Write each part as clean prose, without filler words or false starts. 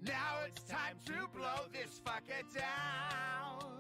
Now it's time to blow this fucker down.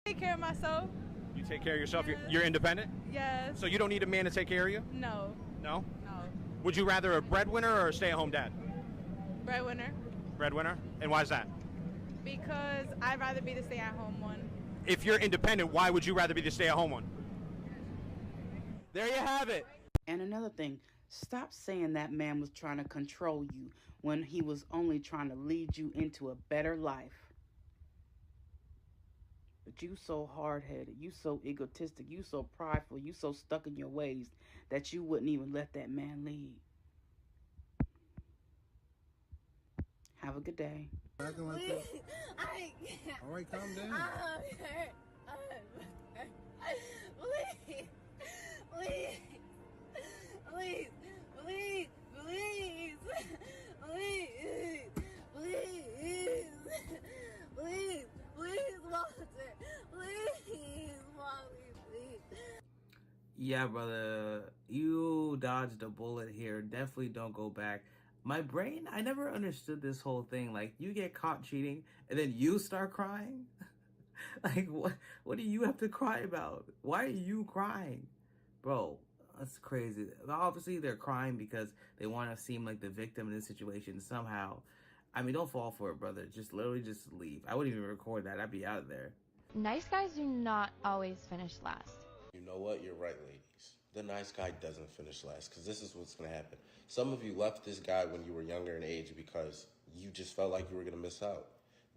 Take care of myself. You take care of yourself? Yes. You're independent? Yes. So you don't need a man to take care of you? No. No? No. Would you rather a breadwinner or a stay-at-home dad? Breadwinner. Breadwinner? And why is that? Because I'd rather be the stay-at-home one. If you're independent, why would you rather be the stay-at-home one? There you have it. And another thing, stop saying that man was trying to control you when he was only trying to lead you into a better life. But you so hard-headed, you so egotistic, you so prideful, you so stuck in your ways that you wouldn't even let that man lead. Have a good day. Acting like that. All right, calm down. Yeah, brother, you dodged a bullet here. Definitely don't go back. My brain, I never understood this whole thing. Like, you get caught cheating and then you start crying? Like, what do you have to cry about? Why are you crying? Bro, that's crazy. Obviously, they're crying because they want to seem like the victim in this situation somehow. I mean, don't fall for it, brother. Just literally just leave. I wouldn't even record that. I'd be out of there. Nice guys do not always finish last. You know what? You're right, ladies. The nice guy doesn't finish last, because this is what's going to happen. Some of you left this guy when you were younger in age because you just felt like you were going to miss out.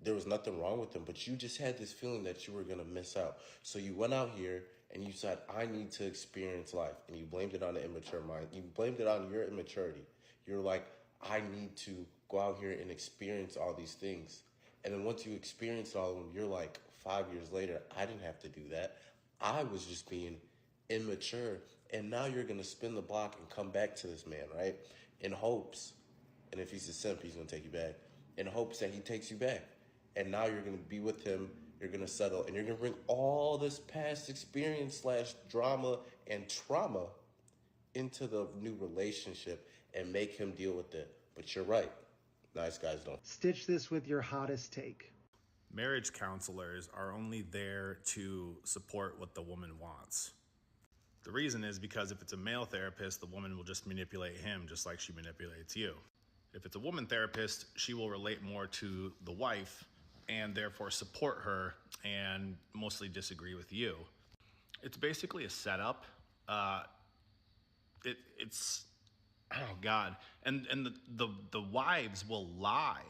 There was nothing wrong with him, but you just had this feeling that you were going to miss out. So you went out here and you said, I need to experience life. And you blamed it on the immature mind. You blamed it on your immaturity. You're like, I need to go out here and experience all these things. And then once you experience all of them, you're like, 5 years later, I didn't have to do that. I was just being immature. And now you're going to spin the block and come back to this man, right? In hopes, and if he's a simp, he's going to take you back, in hopes that he takes you back. And now you're going to be with him, you're going to settle, and you're going to bring all this past experience / drama and trauma into the new relationship and make him deal with it. But you're right. Nice guys don't. Stitch this with your hottest take. Marriage counselors are only there to support what the woman wants. The reason is because if it's a male therapist, the woman will just manipulate him just like she manipulates you. If it's a woman therapist, she will relate more to the wife and therefore support her and mostly disagree with you. It's basically a setup. It's oh God. And the wives will lie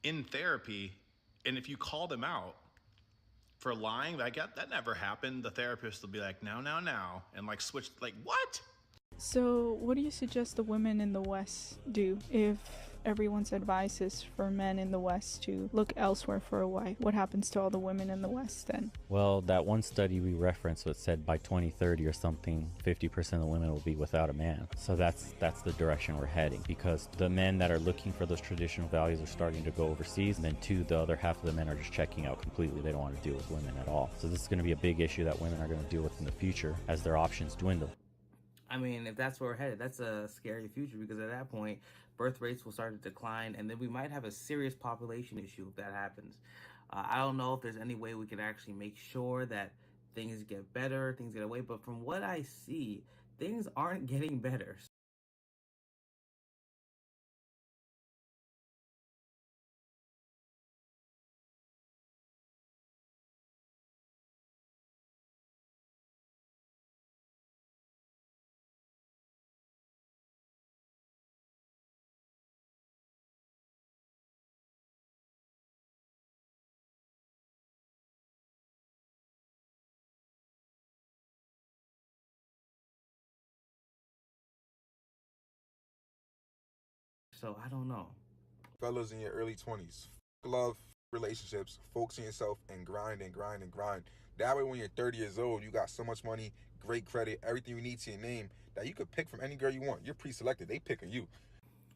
in therapy, and if you call them out for lying, like that never happened, the therapist will be like, now, and like switch, like, what? So what do you suggest the women in the West do if everyone's advice is for men in the West to look elsewhere for a wife? What happens to all the women in the West then? Well, that one study we referenced that said by 2030 or something, 50% of the women will be without a man. So that's the direction we're heading, because the men that are looking for those traditional values are starting to go overseas, and then the other half of the men are just checking out completely. They don't want to deal with women at all. So this is going to be a big issue that women are going to deal with in the future as their options dwindle. I mean, if that's where we're headed, that's a scary future, because at that point, birth rates will start to decline, and then we might have a serious population issue if that happens. I don't know if there's any way we can actually make sure that things get better, things get away, but from what I see, things aren't getting better. So I don't know. Fellas in your early 20s, love, relationships, focus on yourself, and grind and grind and grind. That way when you're 30 years old, you got so much money, great credit, everything you need to your name, that you could pick from any girl you want. You're pre-selected. They picking you.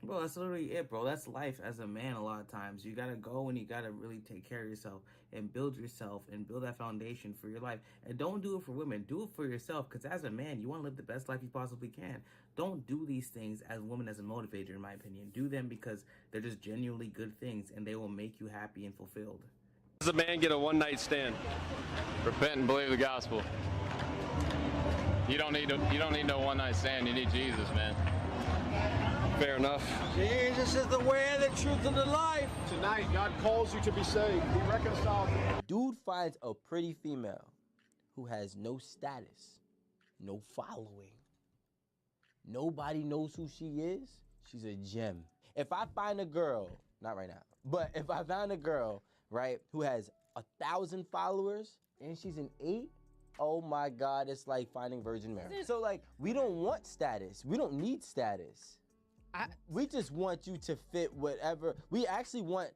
Bro, that's literally it, bro. That's life as a man a lot of times. You gotta go and you gotta really take care of yourself and build yourself and build that foundation for your life. And don't do it for women. Do it for yourself, because as a man, you want to live the best life you possibly can. Don't do these things as women as a motivator, in my opinion. Do them because they're just genuinely good things and they will make you happy and fulfilled. does a man get a one-night stand? Repent and believe the gospel. You don't need no one-night stand. You need Jesus, man. Fair enough. Jesus is the way, the truth, and the life. Tonight, God calls you to be saved. Be reconciled. Dude finds a pretty female who has no status, no following. Nobody knows who she is. She's a gem. If I find a girl, not right now, but if I found a girl, right, who has 1,000 followers and she's an 8, oh my God, it's like finding Virgin Mary. So like, we don't want status. We don't need status. We just want you to fit whatever. We actually want,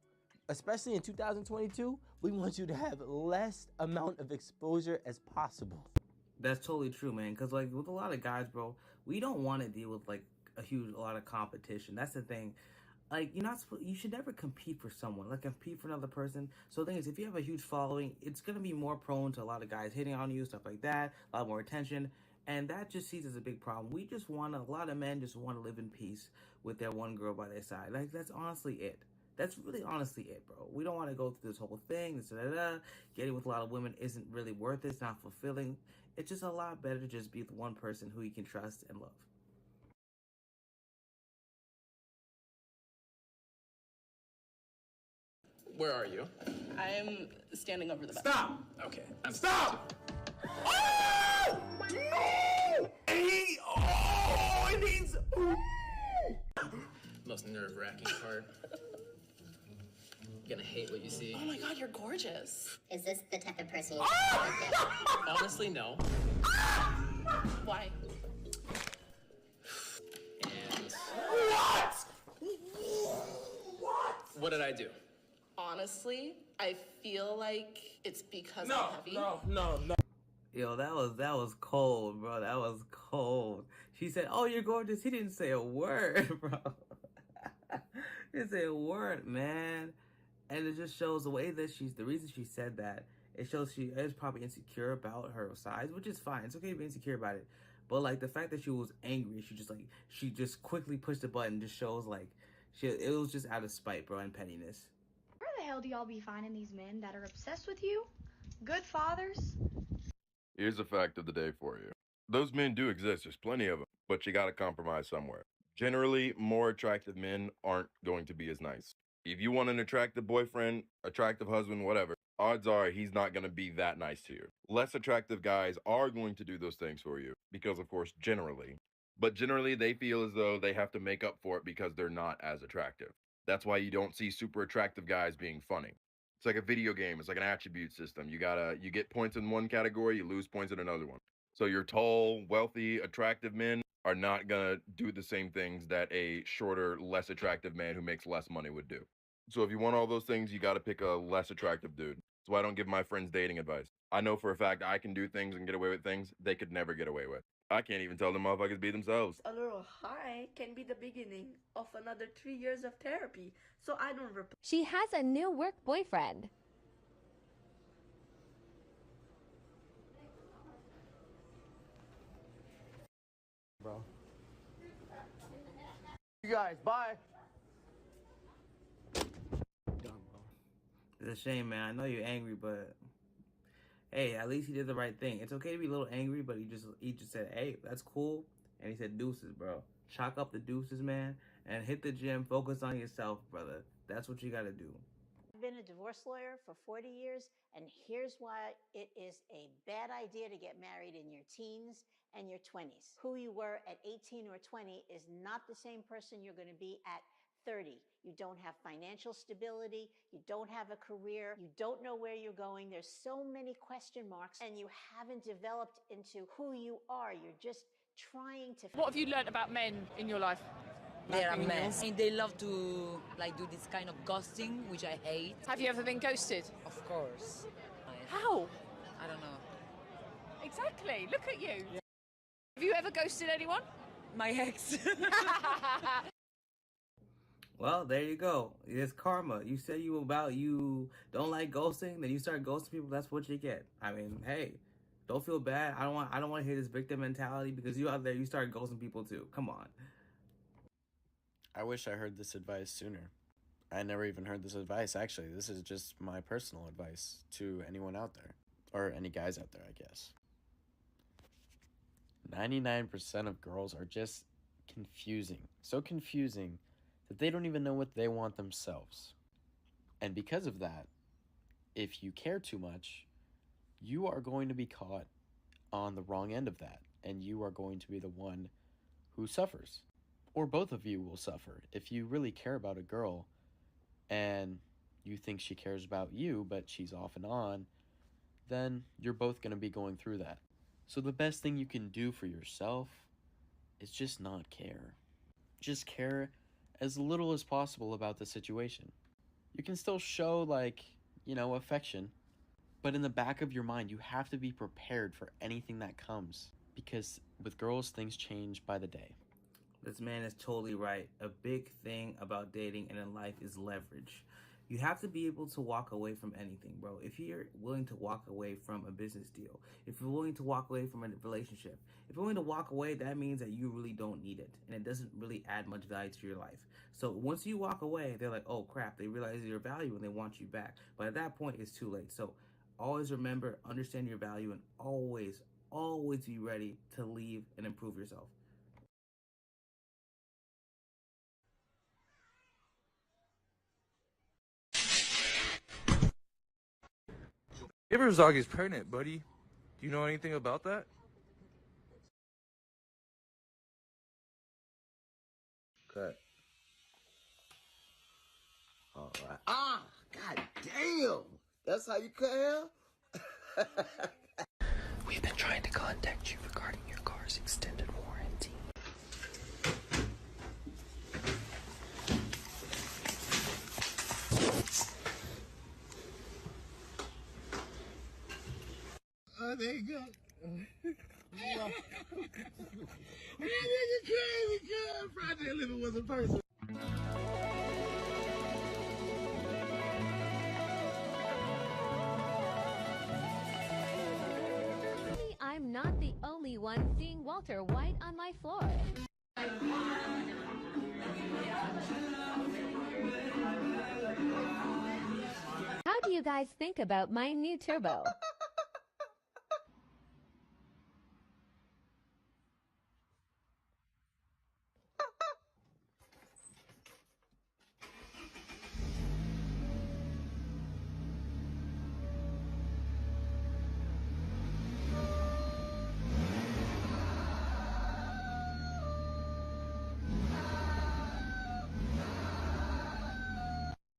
especially in 2022, we want you to have less amount of exposure as possible. That's totally true, man. Because like with a lot of guys, bro, we don't want to deal with like a lot of competition. That's the thing. Like you should never compete for someone. Like compete for another person. So the thing is, if you have a huge following, it's gonna be more prone to a lot of guys hitting on you, stuff like that, a lot more attention. And that just sees as a big problem. A lot of men just want to live in peace with their one girl by their side. Like, that's honestly it. That's really honestly it, bro. We don't want to go through this whole thing, Getting with a lot of women isn't really worth it. It's not fulfilling. It's just a lot better to just be with one person who you can trust and love. Where are you? I'm standing over the back. Stop! Okay. Stop! Oh! No! It needs... Most nerve-wracking part. You're gonna hate what you see. Oh my God, you're gorgeous. Is this the type of person you Honestly, no. Why? And... What? What did I do? Honestly, I feel like it's because No, I'm heavy. no. Yo, that was cold, bro. That was cold. She said, "Oh, you're gorgeous." He didn't say a word, bro. He didn't say a word, man. And it just shows the reason she said that. It shows she is probably insecure about her size, which is fine. It's okay to be insecure about it. But like the fact that she was angry, she just quickly pushed the button just shows like it was just out of spite, bro, and pettiness. Where the hell do y'all be finding these men that are obsessed with you? Good fathers? Here's a fact of the day for you. Those men do exist. There's plenty of them, but you got to compromise somewhere. Generally, more attractive men aren't going to be as nice. If you want an attractive boyfriend, attractive husband, whatever, odds are he's not going to be that nice to you. Less attractive guys are going to do those things for you because, of course, generally. But generally, they feel as though they have to make up for it because they're not as attractive. That's why you don't see super attractive guys being funny. It's like a video game. It's like an attribute system. You get points in one category, you lose points in another one. So your tall, wealthy, attractive men are not gonna do the same things that a shorter, less attractive man who makes less money would do. So if you want all those things, you gotta pick a less attractive dude. That's why I don't give my friends dating advice. I know for a fact I can do things and get away with things they could never get away with. I can't even tell them motherfuckers be themselves. A little high can be the beginning of another 3 years of therapy, so I don't She has a new work boyfriend. Bro. You guys, bye. It's a shame, man. I know you're angry, but hey, at least he did the right thing. It's okay to be a little angry, but he just said, "Hey, that's cool," and he said, "Deuces, bro. Chalk up the deuces, man, and hit the gym. Focus on yourself, brother. That's what you gotta do." I've been a divorce lawyer for 40 years, and here's why it is a bad idea to get married in your teens and your 20s. Who you were at 18 or 20 is not the same person you're going to be at 30. You don't have financial stability, you don't have a career, you don't know where you're going. There's so many question marks, and you haven't developed into who you are. You're just trying to... What have you learned about men in your life? They're a mess. And they love to do this kind of ghosting, which I hate. Have you ever been ghosted? Of course. How? I don't know. Exactly. Look at you. Yeah. Have you ever ghosted anyone? My ex. Well, there you go. It's karma. You say you don't like ghosting, then you start ghosting people. That's what you get. I mean, hey, don't feel bad. I don't want to hear this victim mentality because you out there, you start ghosting people too. Come on. I wish I heard this advice sooner. I never even heard this advice. Actually, this is just my personal advice to anyone out there, or any guys out there, I guess. 99% of girls are just confusing. So confusing that they don't even know what they want themselves. And because of that, if you care too much, you are going to be caught on the wrong end of that, and you are going to be the one who suffers. Or both of you will suffer. If you really care about a girl and you think she cares about you, but she's off and on, then you're both going to be going through that. So the best thing you can do for yourself is just not care. Just care as little as possible about the situation. You can still show, affection, but in the back of your mind, you have to be prepared for anything that comes, because with girls, things change by the day. This man is totally right. A big thing about dating and in life is leverage. You have to be able to walk away from anything, bro. If you're willing to walk away from a business deal, if you're willing to walk away from a relationship, if you're willing to walk away, that means that you really don't need it. And it doesn't really add much value to your life. So once you walk away, they're like, oh crap, they realize your value and they want you back. But at that point, it's too late. So always remember, understand your value, and always be ready to leave and improve yourself. Neighbor's dog is pregnant, buddy. Do you know anything about that? Cut. All right. Ah, god damn. That's how you cut hair? We've been trying to contact you regarding your car's extended warranty. Oh, there you go. Man, you're crazy, cuz. Project Living was a person. I'm not the only one seeing Walter White on my floor. How do you guys think about my new turbo?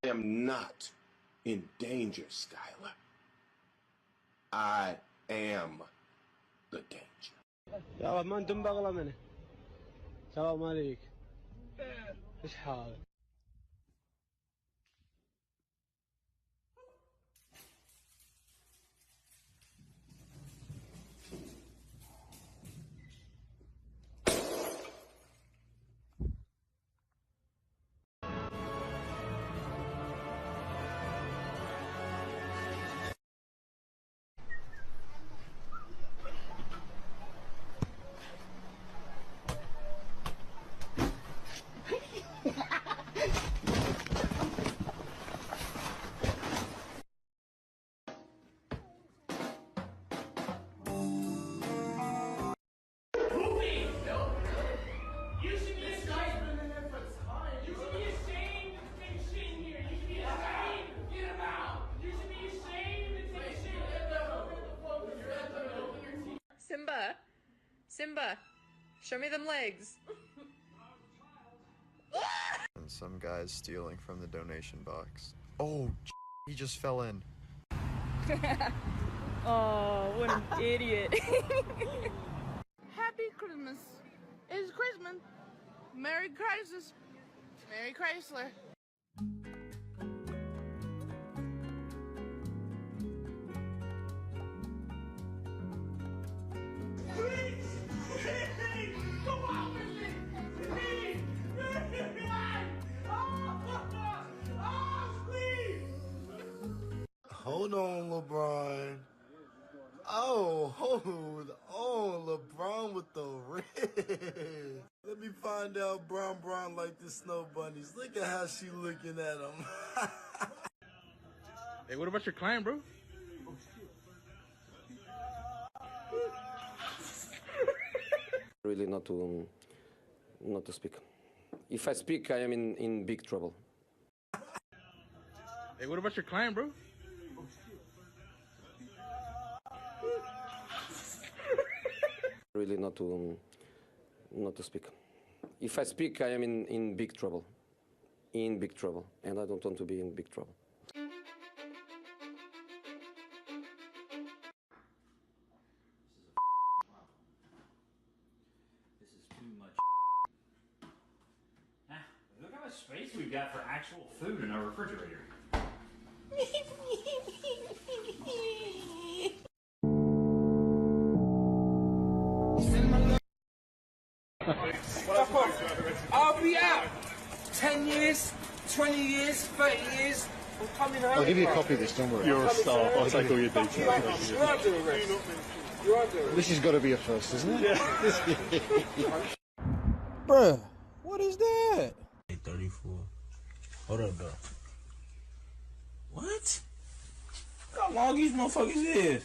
I am not in danger, Skylar. I am the danger. يا ولد ما انتم بغلى منه. السلام عليك. ايش حالك؟ Simba, show me them legs. And some guy's stealing from the donation box. Oh, he just fell in. Oh, what an idiot. Happy Christmas. It's Christmas. Merry Crisis. Merry Chrysler. Hold on, LeBron. Oh, hold on, LeBron with the wrist. Let me find out Brown like the snow bunnies. Look at how she looking at him. Hey, what about your client, bro? Really not to speak. If I speak, I am in big trouble. Hey, what about your client, bro? Really not to speak. If I speak, I am in big trouble. In big trouble, and I don't want to be in big trouble. This is too much. Look how much space we've got for actual food in our refrigerator. I'll be out. 10 years, 20 years, 30 years. I'm coming home. I'll give you a copy of this, don't worry. You're a star. I'll take all your details. You're under arrest. You're under arrest. This has got to be a first, isn't it? Bruh, what is that? 34. Hold up, though. What? Look how long these motherfuckers is.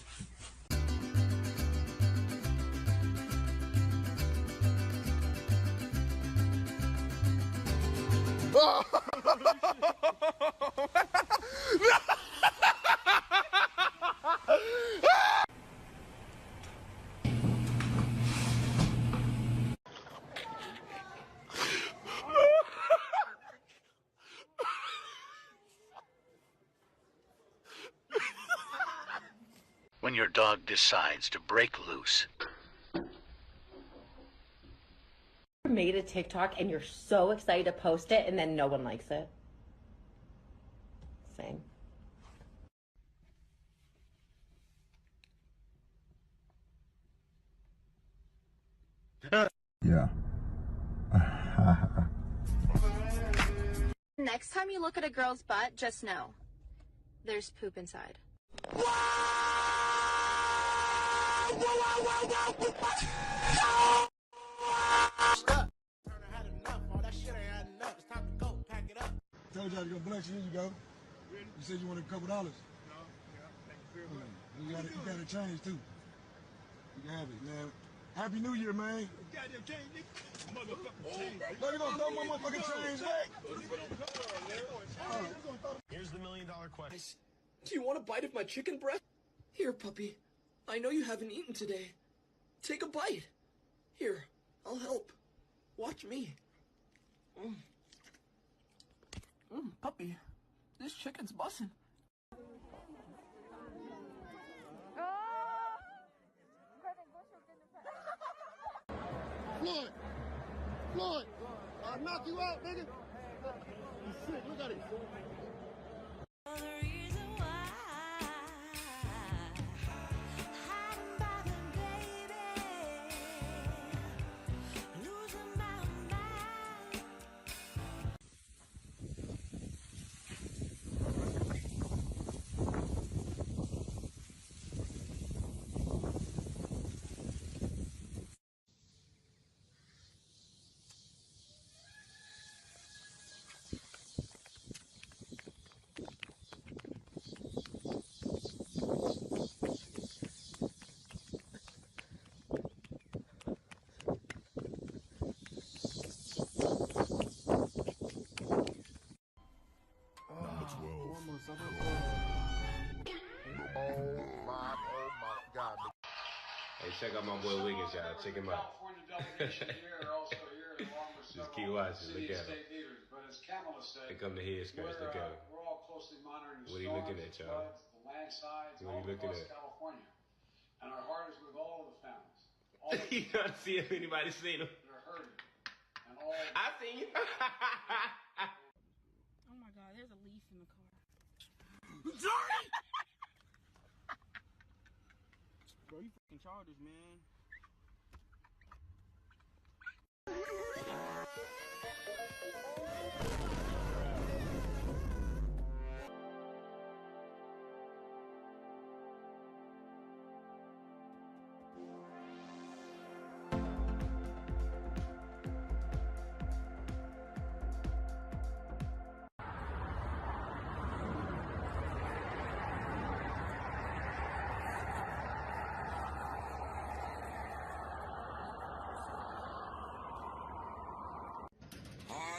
When your dog decides to break loose. Made a TikTok and you're so excited to post it and then no one likes it. Same. Yeah. Next time you look at a girl's butt, just know there's poop inside. Told you I was gonna bless you. Here you go. You said you wanted a couple dollars. No. Yeah, thank you. You got a change too. You can have it, man. Happy New Year, man. Goddamn change, nigga. Motherfucking change. Let me go throw my motherfucking change, hey. Here's the $1 million question. Do you want a bite of my chicken breast? Here, puppy. I know you haven't eaten today. Take a bite. Here, I'll help. Watch me. Puppy, this chicken's bussin'. Floyd, I'll knock you out, nigga. You sick, look at it. Hey, check out my boy Wiggins, y'all. Check him out. Just keep watching. Look at him. Here come the head scratch. Look at him. What are you looking at, y'all? What are you looking at? And our heart is with all of the families. You gotta see if anybody's seen him. They're hurting. And I seen you. Oh my god, there's a leaf in the car. Johnny! Bro, you fucking childish, man.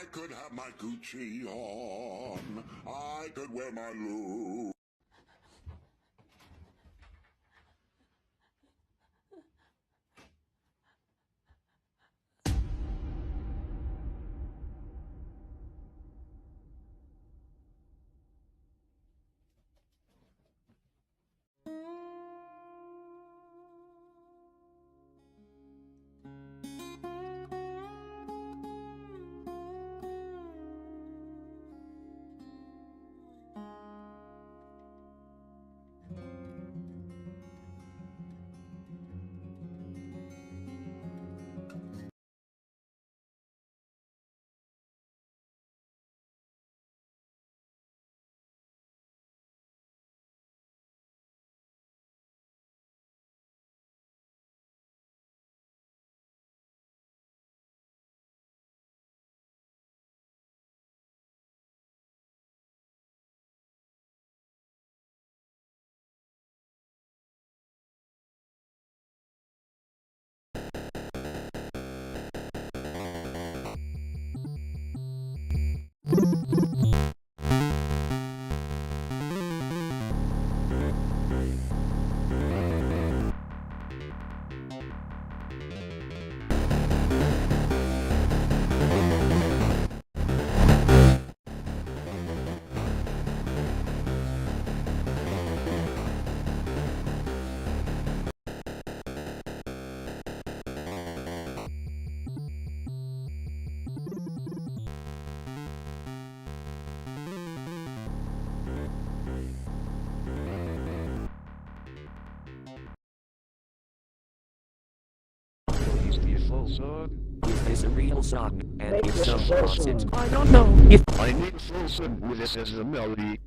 I could have my Gucci on. I could wear my Louis. Full song? Is this a real song? And if so, what's it? I don't know. If I need a full song with this as the melody.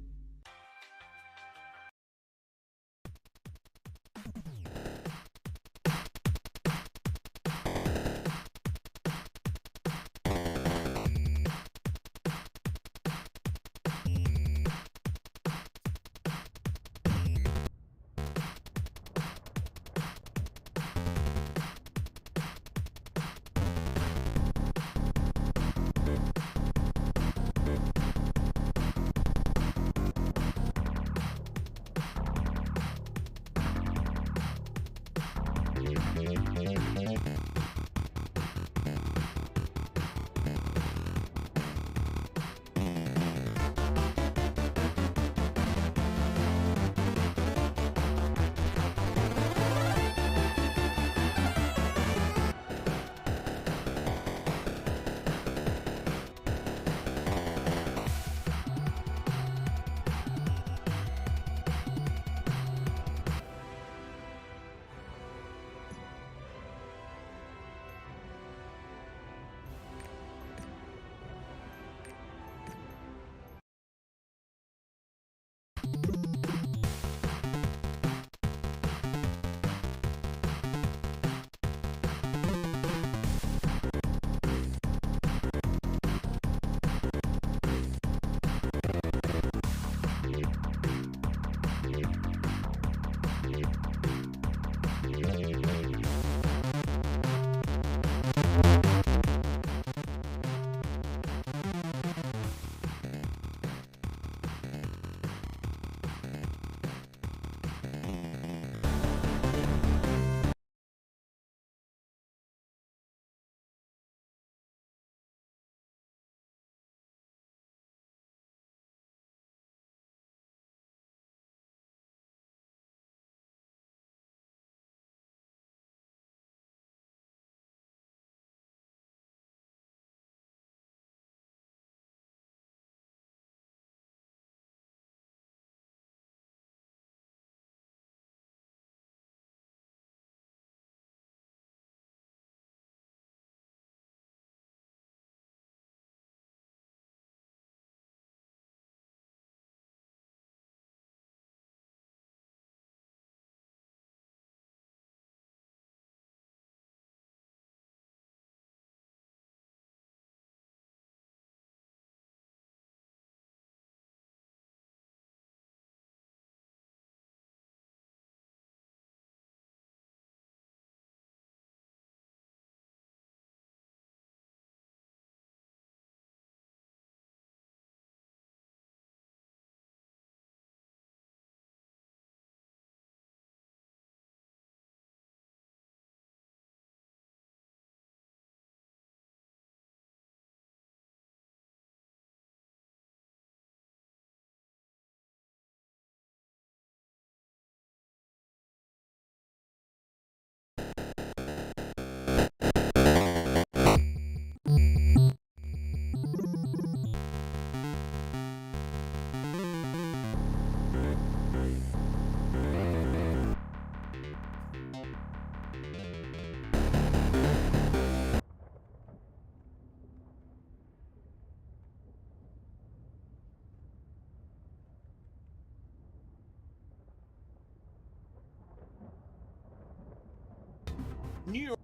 New York.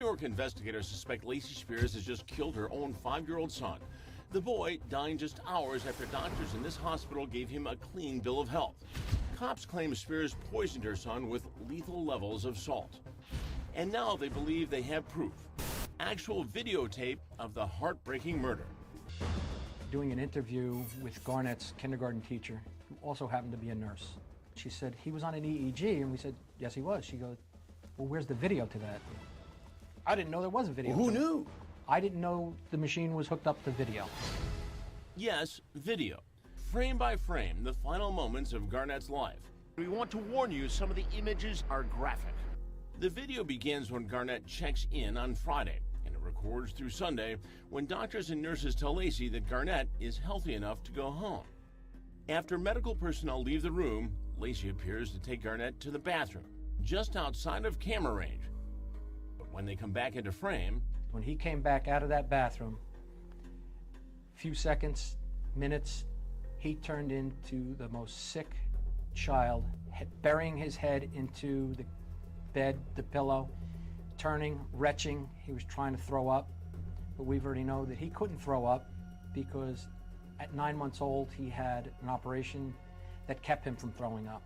New York investigators suspect Lacey Spears has just killed her own 5-year-old son. The boy dying just hours after doctors in this hospital gave him a clean bill of health. Cops claim Spears poisoned her son with lethal levels of salt. And now they believe they have proof. Actual videotape of the heartbreaking murder. Doing an interview with Garnett's kindergarten teacher, who also happened to be a nurse. She said, he was on an EEG, and we said, yes, he was. She goes, well, where's the video to that? I didn't know there was a video. Well, who knew? I didn't know the machine was hooked up to video. Yes, video. Frame by frame, the final moments of Garnett's life. We want to warn you, some of the images are graphic. The video begins when Garnett checks in on Friday, and it records through Sunday when doctors and nurses tell Lacey that Garnett is healthy enough to go home. After medical personnel leave the room, Lacey appears to take Garnett to the bathroom, just outside of camera range. But when they come back into frame... When he came back out of that bathroom, few seconds, minutes, he turned into the most sick child, burying his head into the bed, the pillow, turning, retching. He was trying to throw up. but we've already know that he couldn't throw up because at 9 months old, he had an operation that kept him from throwing up.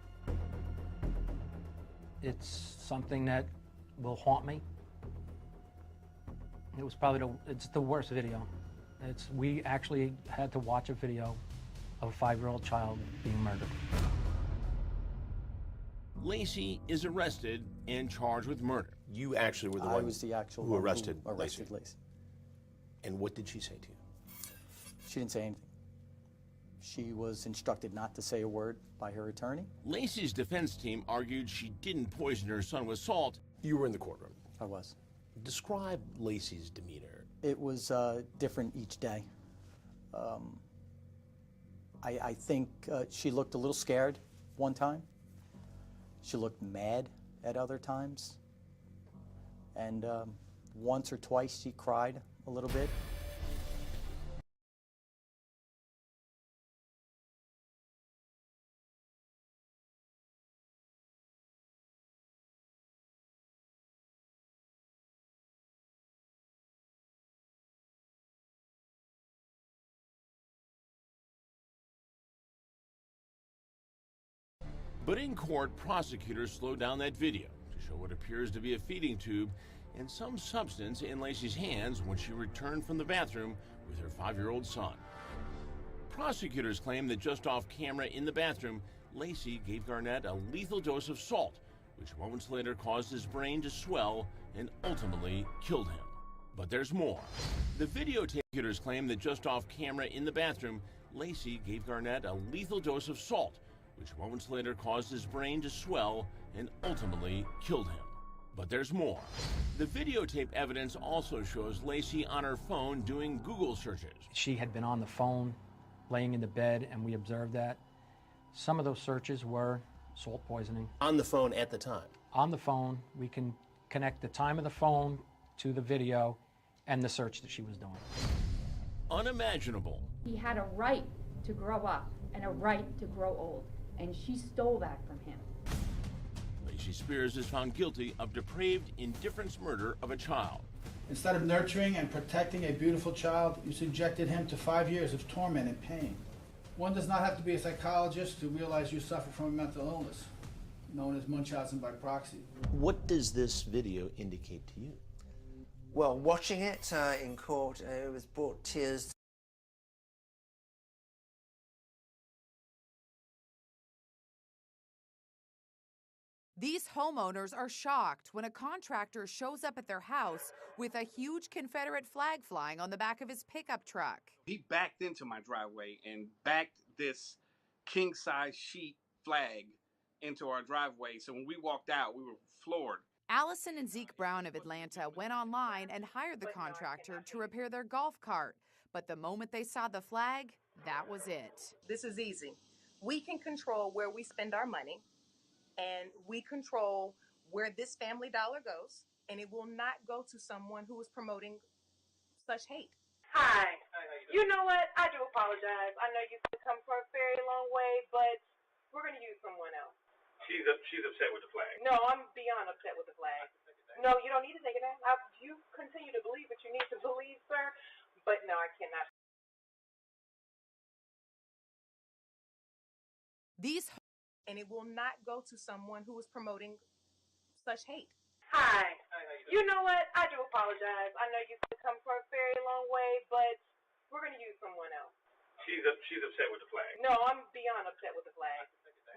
It's something that will haunt me. It was probably it's the worst video. We actually had to watch a video of a 5-year-old child being murdered. Lacey is arrested and charged with murder. You actually were the I one was the actual who one arrested who arrested Lacey. Lacey. And what did she say to you? She didn't say anything. She was instructed not to say a word by her attorney. Lacey's defense team argued she didn't poison her son with salt. You were in the courtroom. I was. Describe Lacey's demeanor. It was different each day. I think she looked a little scared one time. She looked mad at other times. And once or twice she cried a little bit. But in court, prosecutors slowed down that video to show what appears to be a feeding tube and some substance in Lacey's hands when she returned from the bathroom with her 5-year-old son. Prosecutors claim that just off camera in the bathroom, Lacey gave Garnett a lethal dose of salt, which moments later caused his brain to swell and ultimately killed him. But there's more. The videotapers claim that just off camera in the bathroom, Lacey gave Garnett a lethal dose of salt, which moments later caused his brain to swell and ultimately killed him. But there's more. The videotape evidence also shows Lacey on her phone doing Google searches. She had been on the phone, laying in the bed, and we observed that. Some of those searches were salt poisoning. On the phone at the time? On the phone, we can connect the time of the phone to the video and the search that she was doing. Unimaginable. He had a right to grow up and a right to grow old, and she stole that from him. Lacey Spears is found guilty of depraved indifference murder of a child. Instead of nurturing and protecting a beautiful child, you subjected him to 5 years of torment and pain. One does not have to be a psychologist to realize you suffer from a mental illness, known as Munchausen by proxy. What does this video indicate to you? Well, watching it in court, it was brought tears. These homeowners are shocked when a contractor shows up at their house with a huge Confederate flag flying on the back of his pickup truck. He backed into my driveway and backed this king-size sheet flag into our driveway. So when we walked out, we were floored. Allison and Zeke Brown of Atlanta went online and hired the contractor to repair their golf cart. But the moment they saw the flag, that was it. This is easy. We can control where we spend our money, and we control where this family dollar goes, and it will not go to someone who is promoting such hate. Hi. You know what? I do apologize. I know you've come from a very long way, but we're going to use someone else. She's upset with the flag. No, I'm beyond upset with the flag. No, you don't need to take it down. You continue to believe what you need to believe, sir, but no, I cannot. And it will not go to someone who is promoting such hate. Hi. You know what? I do apologize. I know you've come from a very long way, but we're going to use someone else. She's upset with the flag. No, I'm beyond upset with the flag.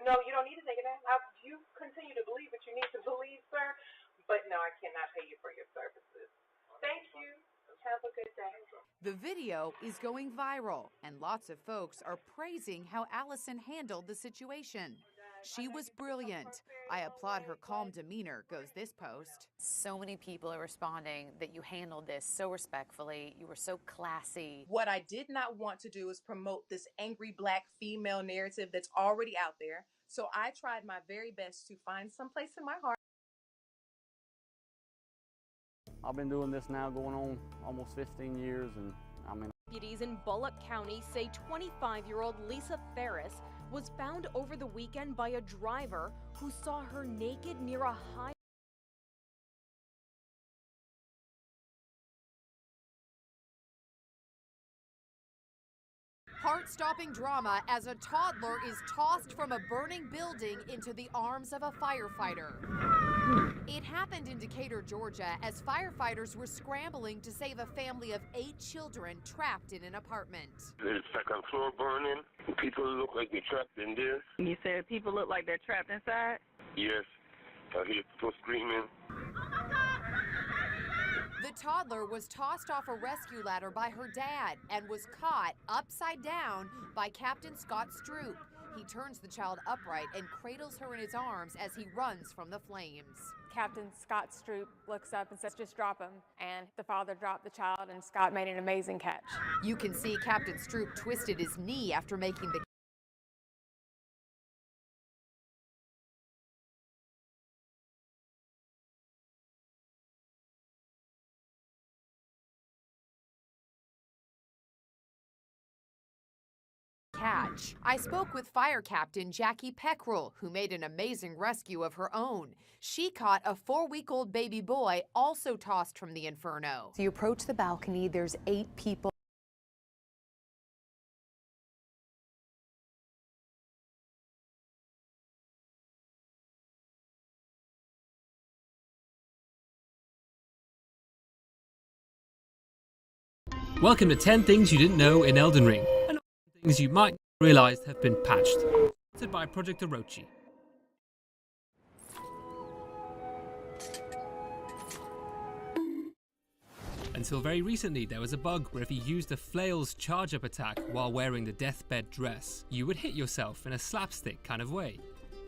No, you don't need to take it down. You continue to believe what you need to believe, sir, but no, I cannot pay you for your services. Thank you. Have a good day. The video is going viral, and lots of folks are praising how Allison handled the situation. She was brilliant. I applaud her calm demeanor, goes this post. So many people are responding that you handled this so respectfully. You were so classy. What I did not want to do is promote this angry black female narrative that's already out there. So I tried my very best to find some place in my heart. I've been doing this now going on almost 15 years, and I mean... Deputies in Bullock County say 25-year-old Lisa Ferris was found over the weekend by a driver who saw her naked near a high Heart-stopping drama as a toddler is tossed from a burning building into the arms of a firefighter. It happened in Decatur, Georgia, as firefighters were scrambling to save a family of 8 children trapped in an apartment. The second floor burning. People look like they're trapped in there. You said people look like they're trapped inside? Yes. I hear people screaming. The toddler was tossed off a rescue ladder by her dad and was caught upside down by Captain Scott Stroop. He turns the child upright and cradles her in his arms as he runs from the flames. Captain Scott Stroop looks up and says, "Just drop him." And the father dropped the child, and Scott made an amazing catch. You can see Captain Stroop twisted his knee after making the catch. I spoke with Fire Captain Jackie Peckrell, who made an amazing rescue of her own. She caught a 4-week-old baby boy also tossed from the inferno. So you approach the balcony, there's 8 people. Welcome to 10 Things You Didn't Know in Elden Ring, and things you might realize have been patched. Sponsored by Project Orochi. Until very recently, there was a bug where if you used a flail's charge-up attack while wearing the deathbed dress, you would hit yourself in a slapstick kind of way.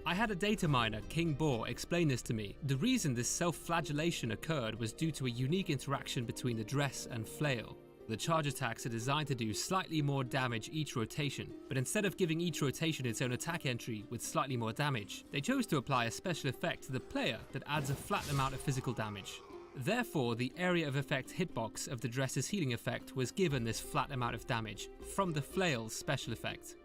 I had a data miner, King Boar, explain this to me. The reason this self-flagellation occurred was due to a unique interaction between the dress and flail. The charge attacks are designed to do slightly more damage each rotation, but instead of giving each rotation its own attack entry with slightly more damage, they chose to apply a special effect to the player that adds a flat amount of physical damage. Therefore, the area of effect hitbox of the dress's healing effect was given this flat amount of damage from the flail's special effect.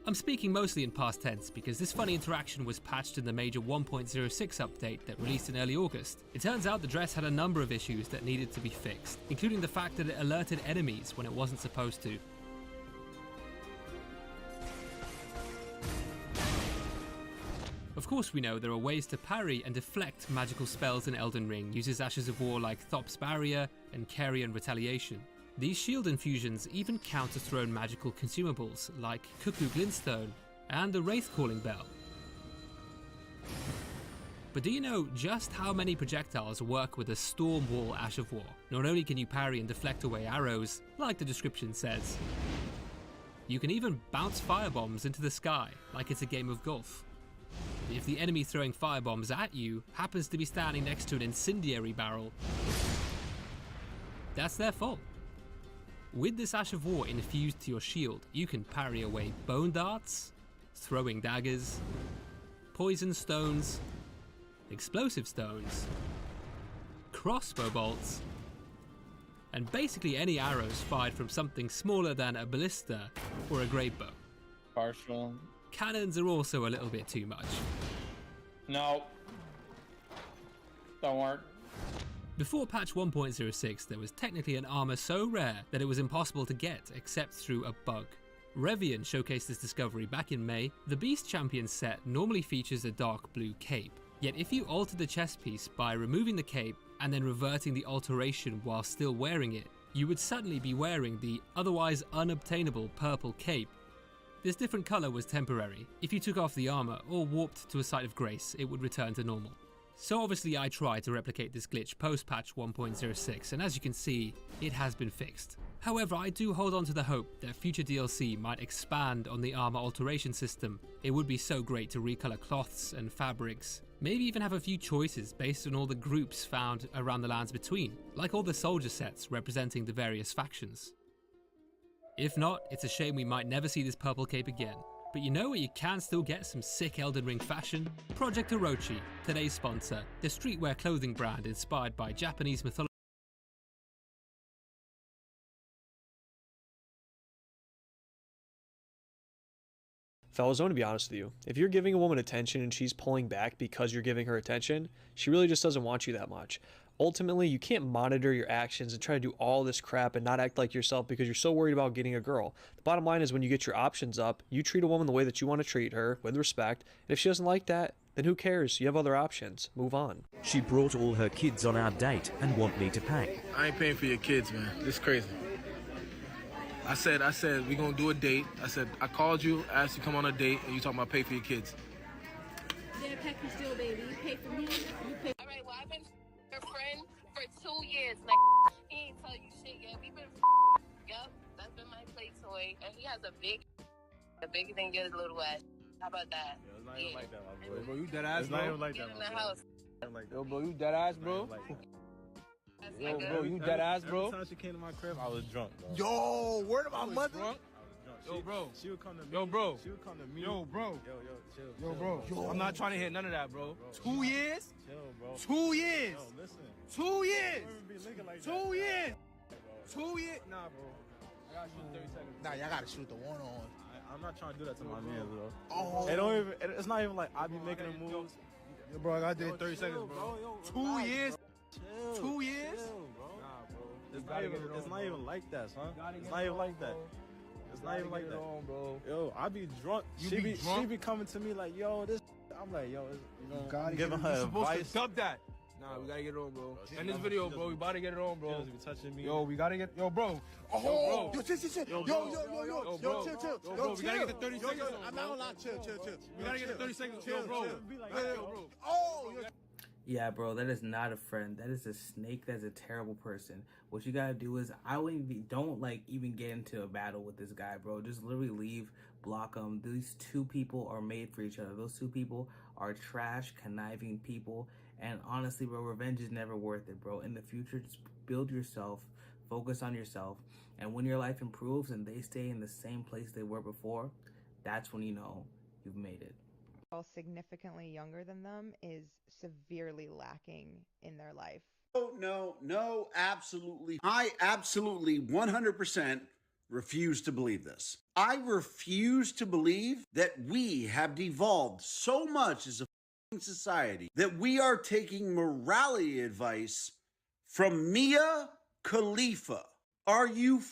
I'm speaking mostly in past tense because this funny interaction was patched in the major 1.06 update that released in early August. It turns out the dress had a number of issues that needed to be fixed, including the fact that it alerted enemies when it wasn't supposed to. Of course we know there are ways to parry and deflect magical spells in Elden Ring, uses Ashes of War like Thop's Barrier and Carrion Retaliation. These shield infusions even counter thrown magical consumables like Cuckoo Glintstone and the Wraith Calling Bell. But do you know just how many projectiles work with a Storm Wall Ash of War? Not only can you parry and deflect away arrows, like the description says, you can even bounce firebombs into the sky like it's a game of golf. If the enemy throwing firebombs at you happens to be standing next to an incendiary barrel, that's their fault. With this Ash of War infused to your shield, you can parry away bone darts, throwing daggers, poison stones, explosive stones, crossbow bolts, and basically any arrows fired from something smaller than a ballista or a great bow. Partial. Cannons are also a little bit too much. No. Don't work. Before patch 1.06, there was technically an armor so rare that it was impossible to get except through a bug. Revian showcased this discovery back in May. The Beast Champion set normally features a dark blue cape, yet if you alter the chest piece by removing the cape and then reverting the alteration while still wearing it, you would suddenly be wearing the otherwise unobtainable purple cape. This different colour was temporary. If you took off the armour or warped to a site of grace, it would return to normal. So obviously I tried to replicate this glitch post-patch 1.06, and as you can see, it has been fixed. However, I do hold on to the hope that future DLC might expand on the armor alteration system. It would be so great to recolor cloths and fabrics, maybe even have a few choices based on all the groups found around the lands between, like all the soldier sets representing the various factions. If not, it's a shame we might never see this purple cape again. But you know where you can still get some sick Elden Ring fashion? Project Orochi, today's sponsor, the streetwear clothing brand inspired by Japanese mythology. Fellas, I want to be honest with you. If you're giving a woman attention and she's pulling back because you're giving her attention, she really just doesn't want you that much. Ultimately, you can't monitor your actions and try to do all this crap and not act like yourself because you're so worried about getting a girl. The bottom line is when you get your options up, you treat a woman the way that you want to treat her, with respect, and if she doesn't like that, then who cares? You have other options. Move on. She brought all her kids on our date and want me to pay. I ain't paying for your kids, man. This is crazy. I said, we gonna do a date. I called you, asked you to come on a date, and you talking about pay for your kids. They're packing still, baby. You pay for me, you pay. All right, well, I've been your friend for 2 years. Like, he ain't tell you shit yet. We've been Yup, that's been my play toy. And he has a bigger than your little ass. How about that? Yo, it's not even like that, my boy. Bro, you dead ass, bro. It's not even like Get that, in my the boy. house. Yo, bro, you dead ass, bro. Yo, bro, you dead ass, bro. Every time she came to my crib, I was drunk, bro. Yo, word of my mother. Drunk. Yo, bro. She would come to me. Yo, bro. She would come to me. Yo, bro. Chill. Yo, bro. Yo. I'm not trying to hear none of that, bro. 2 years? Chill, bro. 2 years. Yo, listen. 2 years. Like 2 years. 2 years. Nah, bro. I gotta shoot 30 seconds. Nah, y'all gotta shoot the one on. I'm not trying to do that to my man, bro. Oh. It don't even. It's not even like I be making the moves. Yo, bro, I got there 30 seconds, bro. 2 years. Chill. 2 years. Chill, bro. Nah, bro. It's not even like that, son. It's not even like that. It's not even like that, bro. Yo, I be drunk. She be coming to me like, yo, this. I'm like, yo, I'm giving her advice. Dub that. Nah, we gotta get it on, bro. End this video, bro. We about to get it on, bro. Be touching me. Yo, we gotta get. Yo, bro. Oh, yo, chill. Yo, chill. Yo, bro. We gotta get the 30 seconds on. I'm not gonna lie. Chill. We gotta get the 30 seconds. Yo, bro. Bro. Oh, yeah, bro, that is not a friend. That is a snake. That's a terrible person. What you gotta do is, don't like even get into a battle with this guy, bro. Just literally leave, block him. These two people are made for each other. Those two people are trash, conniving people. And honestly, bro, revenge is never worth it, bro. In the future, just build yourself, focus on yourself. And when your life improves and they stay in the same place they were before, that's when you know you've made it. Significantly younger than them is severely lacking in their life. No, absolutely. I absolutely 100% refuse to believe this. I refuse to believe that we have devolved so much as a society that we are taking morality advice from Mia Khalifa. Are you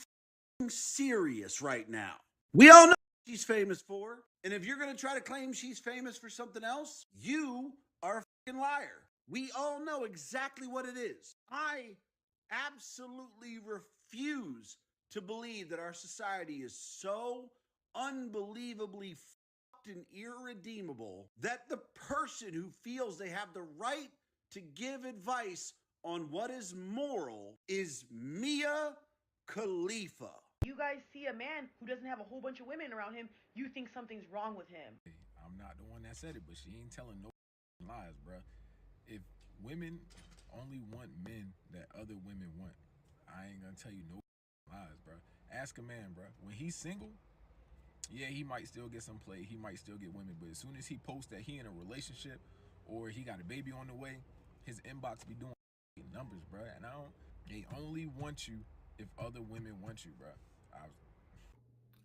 serious right now? We all know what she's famous for. And if you're going to try to claim she's famous for something else, you are a fucking liar. We all know exactly what it is. I absolutely refuse to believe that our society is so unbelievably fucked and irredeemable that the person who feels they have the right to give advice on what is moral is Mia Khalifa. You guys see a man who doesn't have a whole bunch of women around him, you think something's wrong with him. I'm not the one that said it, but she ain't telling no lies, bruh. If women only want men that other women want, I ain't gonna tell you no lies, bruh. Ask a man, bruh. When he's single, yeah, he might still get some play, he might still get women, but as soon as he posts that he in a relationship or he got a baby on the way, his inbox be doing numbers, bruh. And they only want you if other women want you, bruh.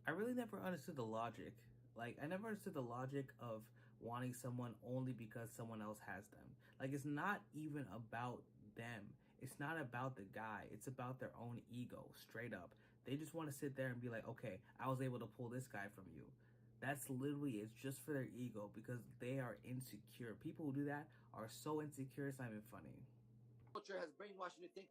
I really never understood the logic. Like, I never understood the logic of wanting someone only because someone else has them. Like, it's not even about them. It's not about the guy. It's about their own ego, straight up. They just want to sit there and be like, okay, I was able to pull this guy from you. That's literally, it's just for their ego because they are insecure. People who do that are so insecure, it's not even funny. Culture has brainwashed you to think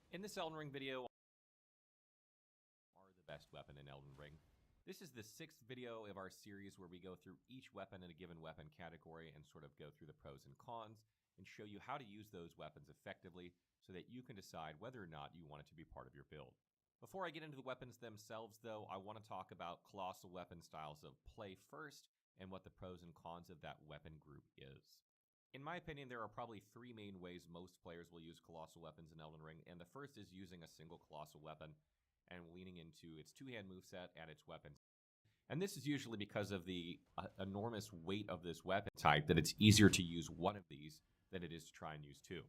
In this Elden Ring video, are the best weapon in Elden Ring. This is the 6th video of our series where we go through each weapon in a given weapon category and sort of go through the pros and cons and show you how to use those weapons effectively so that you can decide whether or not you want it to be part of your build. Before I get into the weapons themselves, though, I want to talk about colossal weapon styles of play first and what the pros and cons of that weapon group is. In my opinion, there are probably 3 main ways most players will use colossal weapons in Elden Ring, and the first is using a single colossal weapon and leaning into its 2-hand moveset and its weapons. And this is usually because of the enormous weight of this weapon type that it's easier to use one of these than it is to try and use 2.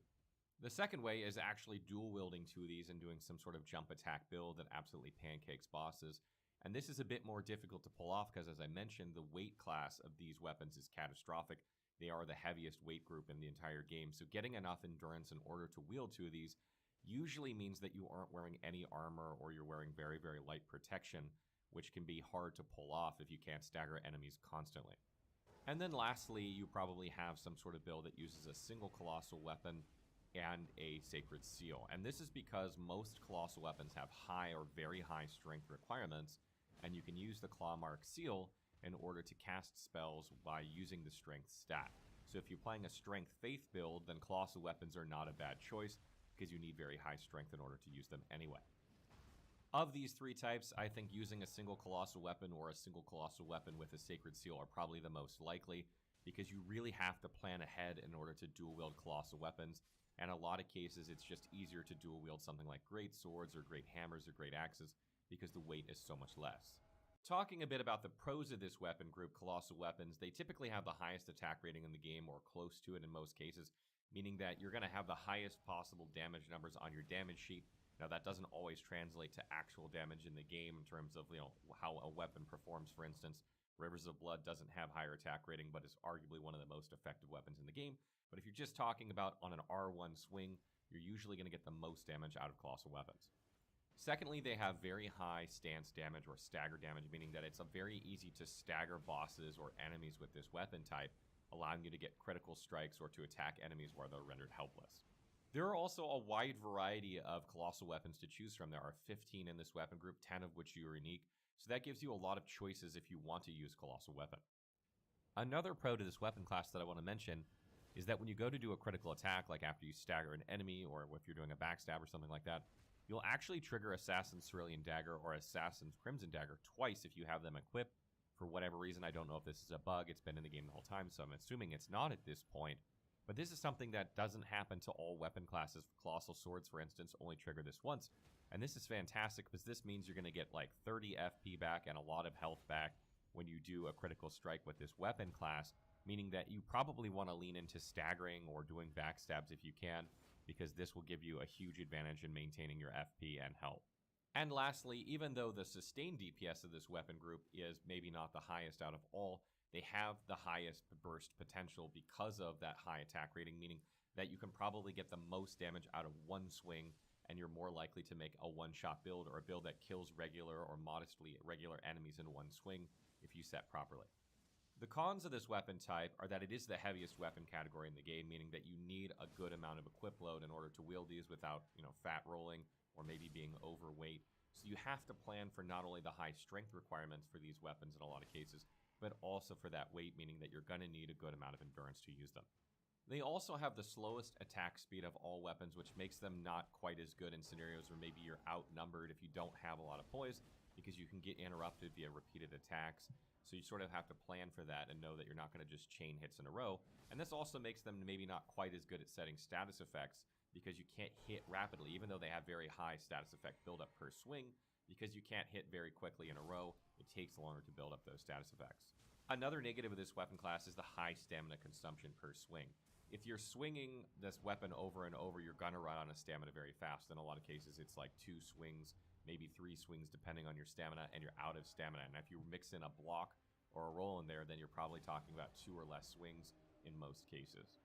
The second way is actually dual wielding 2 of these and doing some sort of jump attack build that absolutely pancakes bosses. And this is a bit more difficult to pull off because, as I mentioned, the weight class of these weapons is catastrophic. They are the heaviest weight group in the entire game. So getting enough endurance in order to wield 2 of these usually means that you aren't wearing any armor or you're wearing very, very light protection, which can be hard to pull off if you can't stagger enemies constantly. And then lastly, you probably have some sort of build that uses a single colossal weapon and a sacred seal. And this is because most colossal weapons have high or very high strength requirements, and you can use the claw mark seal in order to cast spells by using the strength stat. So if you're playing a strength faith build, then colossal weapons are not a bad choice because you need very high strength in order to use them anyway. Of these 3 types, I think using a single colossal weapon or a single colossal weapon with a sacred seal are probably the most likely, because you really have to plan ahead in order to dual wield colossal weapons. And in a lot of cases, it's just easier to dual wield something like great swords or great hammers or great axes because the weight is so much less. Talking a bit about the pros of this weapon group, colossal weapons, they typically have the highest attack rating in the game or close to it in most cases, meaning that you're going to have the highest possible damage numbers on your damage sheet. Now, that doesn't always translate to actual damage in the game in terms of, how a weapon performs. For instance, Rivers of Blood doesn't have higher attack rating, but is arguably one of the most effective weapons in the game. But if you're just talking about on an R1 swing, you're usually going to get the most damage out of colossal weapons. Secondly, they have very high stance damage or stagger damage, meaning that it's very easy to stagger bosses or enemies with this weapon type, allowing you to get critical strikes or to attack enemies where they're rendered helpless. There are also a wide variety of colossal weapons to choose from. There are 15 in this weapon group, 10 of which are unique, so that gives you a lot of choices if you want to use colossal weapon. Another pro to this weapon class that I want to mention is that when you go to do a critical attack, like after you stagger an enemy or if you're doing a backstab or something like that, you'll actually trigger Assassin's Cerulean Dagger or Assassin's Crimson Dagger twice if you have them equipped. For whatever reason, I don't know if this is a bug. It's been in the game the whole time, so I'm assuming it's not at this point. But this is something that doesn't happen to all weapon classes. Colossal Swords, for instance, only trigger this once. And this is fantastic because this means you're going to get like 30 FP back and a lot of health back when you do a critical strike with this weapon class, meaning that you probably want to lean into staggering or doing backstabs if you can, because this will give you a huge advantage in maintaining your FP and health. And lastly, even though the sustained DPS of this weapon group is maybe not the highest out of all, they have the highest burst potential because of that high attack rating, meaning that you can probably get the most damage out of one swing, and you're more likely to make a one-shot build or a build that kills regular or modestly regular enemies in one swing if you set properly. The cons of this weapon type are that it is the heaviest weapon category in the game, meaning that you need a good amount of equip load in order to wield these without, fat rolling or maybe being overweight. So you have to plan for not only the high strength requirements for these weapons in a lot of cases, but also for that weight, meaning that you're going to need a good amount of endurance to use them. They also have the slowest attack speed of all weapons, which makes them not quite as good in scenarios where maybe you're outnumbered if you don't have a lot of poise, because you can get interrupted via repeated attacks. So you sort of have to plan for that and know that you're not going to just chain hits in a row. And this also makes them maybe not quite as good at setting status effects, because you can't hit rapidly, even though they have very high status effect buildup per swing. Because you can't hit very quickly in a row, it takes longer to build up those status effects. Another negative of this weapon class is the high stamina consumption per swing. If you're swinging this weapon over and over, you're going to run out of stamina very fast. In a lot of cases, it's like 2 swings, maybe 3 swings, depending on your stamina, and you're out of stamina. And if you mix in a block or a roll in there, then you're probably talking about 2 or less swings in most cases.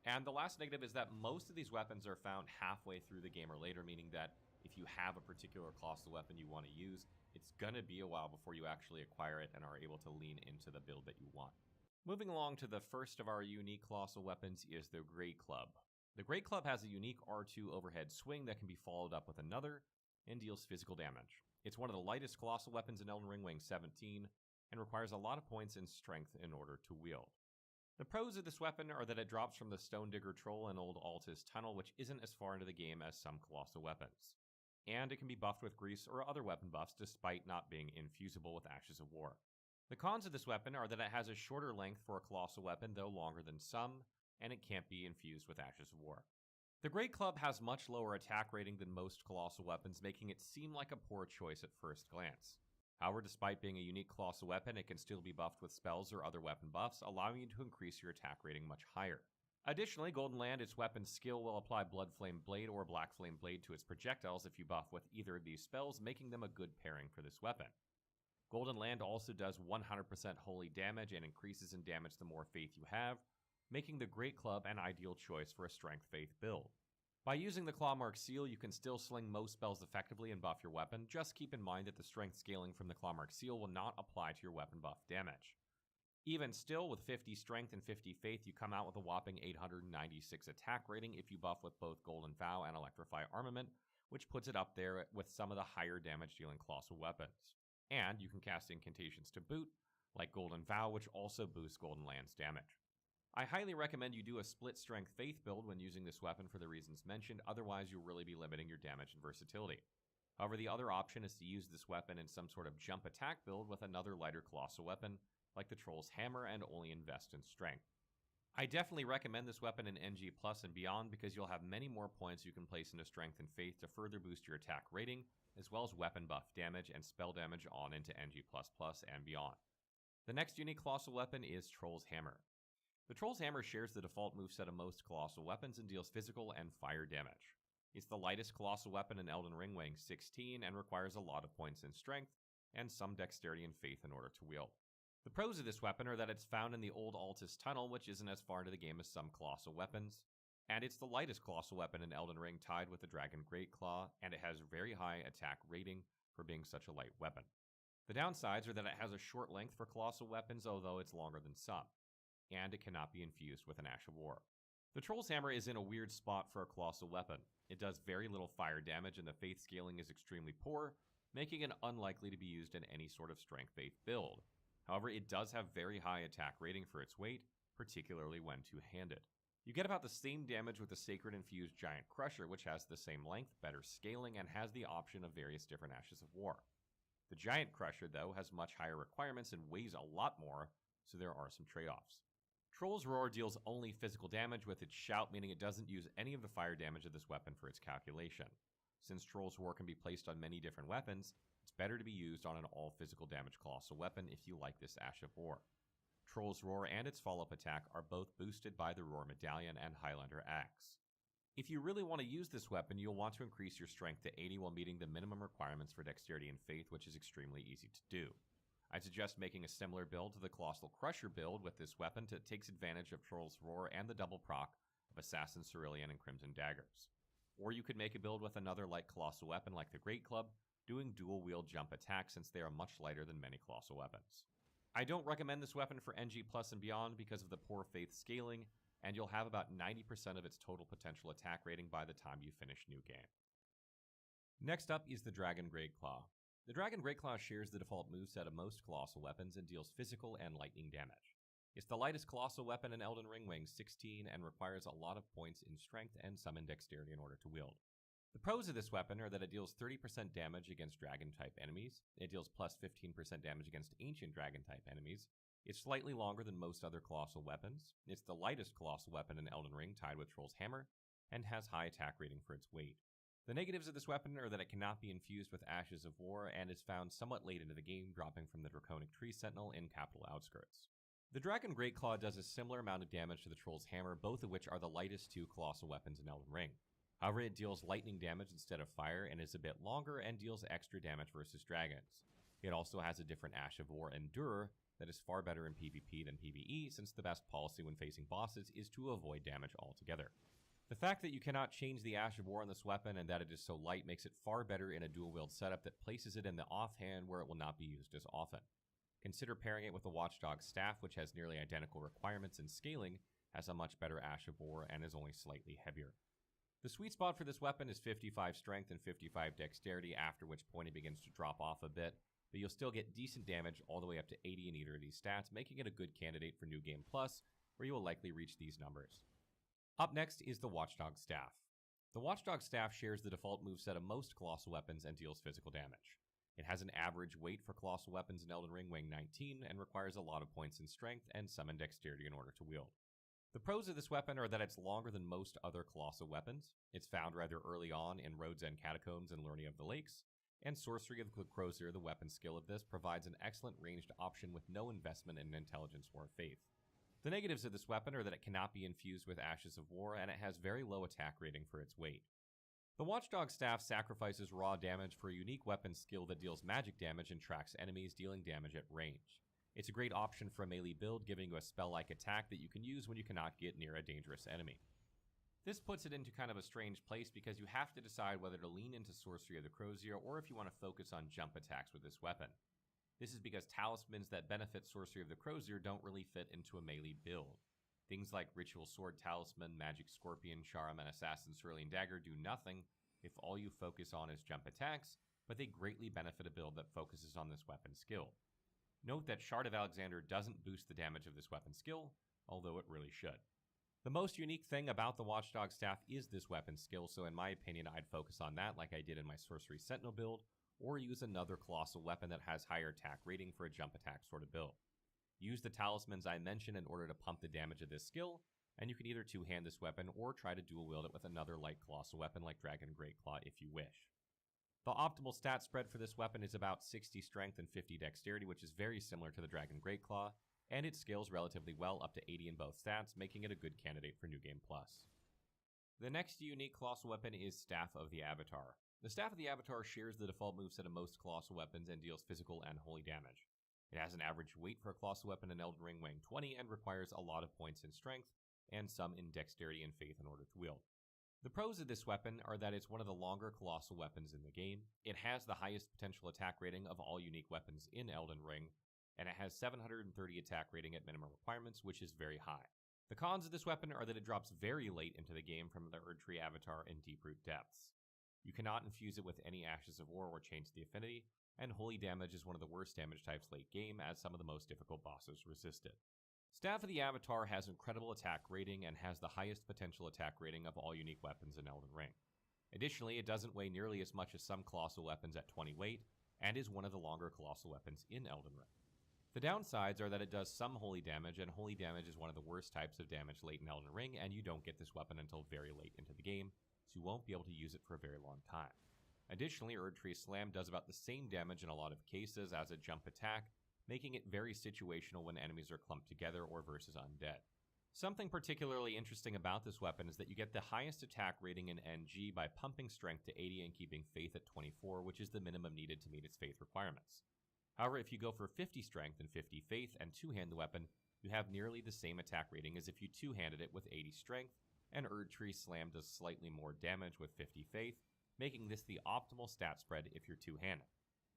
And the last negative is that most of these weapons are found halfway through the game or later, meaning that if you have a particular colossal weapon you want to use, it's going to be a while before you actually acquire it and are able to lean into the build that you want. Moving along to the first of our unique colossal weapons is the Grey Club. The Great Club has a unique R2 overhead swing that can be followed up with another and deals physical damage. It's one of the lightest colossal weapons in Elden Ring, weighing 17, and requires a lot of points in strength in order to wield. The pros of this weapon are that it drops from the Stone Digger Troll in Old Altus Tunnel, which isn't as far into the game as some colossal weapons. And it can be buffed with grease or other weapon buffs despite not being infusible with Ashes of War. The cons of this weapon are that it has a shorter length for a colossal weapon, though longer than some, and it can't be infused with Ashes of War. The Great Club has much lower attack rating than most colossal weapons, making it seem like a poor choice at first glance. However, despite being a unique colossal weapon, it can still be buffed with spells or other weapon buffs, allowing you to increase your attack rating much higher. Additionally, Golden Land, its weapon skill, will apply Blood Flame Blade or Black Flame Blade to its projectiles if you buff with either of these spells, making them a good pairing for this weapon. Golden Land also does 100% holy damage and increases in damage the more faith you have, making the Great Club an ideal choice for a Strength Faith build. By using the Clawmark Seal, you can still sling most spells effectively and buff your weapon. Just keep in mind that the strength scaling from the Clawmark Seal will not apply to your weapon buff damage. Even still, with 50 strength and 50 faith, you come out with a whopping 896 attack rating if you buff with both Golden Vow and Electrify Armament, which puts it up there with some of the higher damage dealing colossal weapons. And you can cast incantations to boot, like Golden Vow, which also boosts Golden Land's damage. I highly recommend you do a split strength faith build when using this weapon for the reasons mentioned, otherwise you'll really be limiting your damage and versatility. However, the other option is to use this weapon in some sort of jump attack build with another lighter colossal weapon, like the Troll's Hammer, and only invest in strength. I definitely recommend this weapon in NG Plus and beyond because you'll have many more points you can place into strength and faith to further boost your attack rating, as well as weapon buff damage and spell damage on into NG++ and beyond. The next unique colossal weapon is Troll's Hammer. The Troll's Hammer shares the default moveset of most colossal weapons and deals physical and fire damage. It's the lightest colossal weapon in Elden Ring, weighing 16, and requires a lot of points in strength and some dexterity and faith in order to wield. The pros of this weapon are that it's found in the Old Altus Tunnel, which isn't as far into the game as some colossal weapons, and it's the lightest colossal weapon in Elden Ring, tied with the Dragon Great Claw, and it has very high attack rating for being such a light weapon. The downsides are that it has a short length for colossal weapons, although it's longer than some, and it cannot be infused with an Ash of War. The Troll's Hammer is in a weird spot for a colossal weapon. It does very little fire damage, and the faith scaling is extremely poor, making it unlikely to be used in any sort of strength faith build. However, it does have very high attack rating for its weight, particularly when two-handed. You get about the same damage with the Sacred Infused Giant Crusher, which has the same length, better scaling, and has the option of various different Ashes of War. The Giant Crusher, though, has much higher requirements and weighs a lot more, so there are some trade-offs. Troll's Roar deals only physical damage with its shout, meaning it doesn't use any of the fire damage of this weapon for its calculation. Since Troll's Roar can be placed on many different weapons, it's better to be used on an all-physical damage colossal weapon if you like this Ash of War. Troll's Roar and its follow-up attack are both boosted by the Roar Medallion and Highlander Axe. If you really want to use this weapon, you'll want to increase your strength to 80 while meeting the minimum requirements for dexterity and faith, which is extremely easy to do. I'd suggest making a similar build to the Colossal Crusher build with this weapon that takes advantage of Troll's Roar and the double proc of Assassin Cerulean and Crimson Daggers. Or you could make a build with another light colossal weapon like the Great Club, doing dual wield jump attacks since they are much lighter than many colossal weapons. I don't recommend this weapon for NG Plus and beyond because of the poor faith scaling, and you'll have about 90% of its total potential attack rating by the time you finish New Game. Next up is the Dragon Great Claw. The Dragon Great Claw shares the default moveset of most colossal weapons and deals physical and lightning damage. It's the lightest colossal weapon in Elden Ring, weighing 16, and requires a lot of points in strength and some in dexterity in order to wield. The pros of this weapon are that it deals 30% damage against dragon-type enemies, it deals plus 15% damage against ancient dragon-type enemies, it's slightly longer than most other colossal weapons, it's the lightest colossal weapon in Elden Ring tied with Troll's Hammer, and has high attack rating for its weight. The negatives of this weapon are that it cannot be infused with Ashes of War and is found somewhat late into the game, dropping from the Draconic Tree Sentinel in Capital Outskirts. The Dragon Great Claw does a similar amount of damage to the Troll's Hammer, both of which are the lightest two colossal weapons in Elden Ring. However, it deals lightning damage instead of fire and is a bit longer and deals extra damage versus dragons. It also has a different Ash of War Endure that is far better in PvP than PvE, since the best policy when facing bosses is to avoid damage altogether. The fact that you cannot change the Ash of War on this weapon and that it is so light makes it far better in a dual wield setup that places it in the offhand where it will not be used as often. Consider pairing it with the Watchdog Staff, which has nearly identical requirements and scaling, has a much better Ash of War, and is only slightly heavier. The sweet spot for this weapon is 55 strength and 55 dexterity, after which point it begins to drop off a bit, but you'll still get decent damage all the way up to 80 in either of these stats, making it a good candidate for New Game Plus, where you will likely reach these numbers. Up next is the Watchdog Staff. The Watchdog Staff shares the default moveset of most colossal weapons and deals physical damage. It has an average weight for colossal weapons in Elden Ring weighing 19 and requires a lot of points in strength and some in dexterity in order to wield. The pros of this weapon are that it's longer than most other colossal weapons, it's found rather early on in Road's End Catacombs and Liurnia of the Lakes, and Sorcery of the Crozier, the weapon skill of this, provides an excellent ranged option with no investment in intelligence or faith. The negatives of this weapon are that it cannot be infused with Ashes of War, and it has very low attack rating for its weight. The Watchdog Staff sacrifices raw damage for a unique weapon skill that deals magic damage and tracks enemies, dealing damage at range. It's a great option for a melee build, giving you a spell-like attack that you can use when you cannot get near a dangerous enemy. This puts it into kind of a strange place because you have to decide whether to lean into Sorcery of the Crozier or if you want to focus on jump attacks with this weapon. This is because talismans that benefit Sorcery of the Crozier don't really fit into a melee build. Things like Ritual Sword Talisman, Magic Scorpion Charm, and Assassin's Cerulean Dagger do nothing if all you focus on is jump attacks, but they greatly benefit a build that focuses on this weapon skill. Note that Shard of Alexander doesn't boost the damage of this weapon skill, although it really should. The most unique thing about the Watchdog Staff is this weapon skill, so in my opinion I'd focus on that like I did in my Sorcery Sentinel build, or use another colossal weapon that has higher attack rating for a jump attack sort of build. Use the talismans I mentioned in order to pump the damage of this skill, and you can either two-hand this weapon or try to dual wield it with another light colossal weapon like Dragon Greatclaw if you wish. The optimal stat spread for this weapon is about 60 strength and 50 dexterity, which is very similar to the Dragon Greatclaw, and it scales relatively well up to 80 in both stats, making it a good candidate for New Game Plus. The next unique colossal weapon is Staff of the Avatar. The Staff of the Avatar shares the default moveset of most colossal weapons and deals physical and holy damage. It has an average weight for a colossal weapon in Elden Ring weighing 20 and requires a lot of points in strength and some in dexterity and faith in order to wield. The pros of this weapon are that it's one of the longer colossal weapons in the game, it has the highest potential attack rating of all unique weapons in Elden Ring, and it has 730 attack rating at minimum requirements, which is very high. The cons of this weapon are that it drops very late into the game from the Erdtree Avatar in Deeproot Depths. You cannot infuse it with any Ashes of War or change the affinity, and holy damage is one of the worst damage types late game, as some of the most difficult bosses resist it. Staff of the Avatar has incredible attack rating and has the highest potential attack rating of all unique weapons in Elden Ring. Additionally, it doesn't weigh nearly as much as some colossal weapons at 20 weight, and is one of the longer colossal weapons in Elden Ring. The downsides are that it does some holy damage, and holy damage is one of the worst types of damage late in Elden Ring, and you don't get this weapon until very late into the game, so you won't be able to use it for a very long time. Additionally, Erdtree Slam does about the same damage in a lot of cases as a jump attack, making it very situational when enemies are clumped together or versus undead. Something particularly interesting about this weapon is that you get the highest attack rating in NG by pumping strength to 80 and keeping faith at 24, which is the minimum needed to meet its faith requirements. However, if you go for 50 strength and 50 faith and two-hand the weapon, you have nearly the same attack rating as if you two-handed it with 80 strength, and Erdtree Slam does slightly more damage with 50 faith, making this the optimal stat spread if you're two-handed.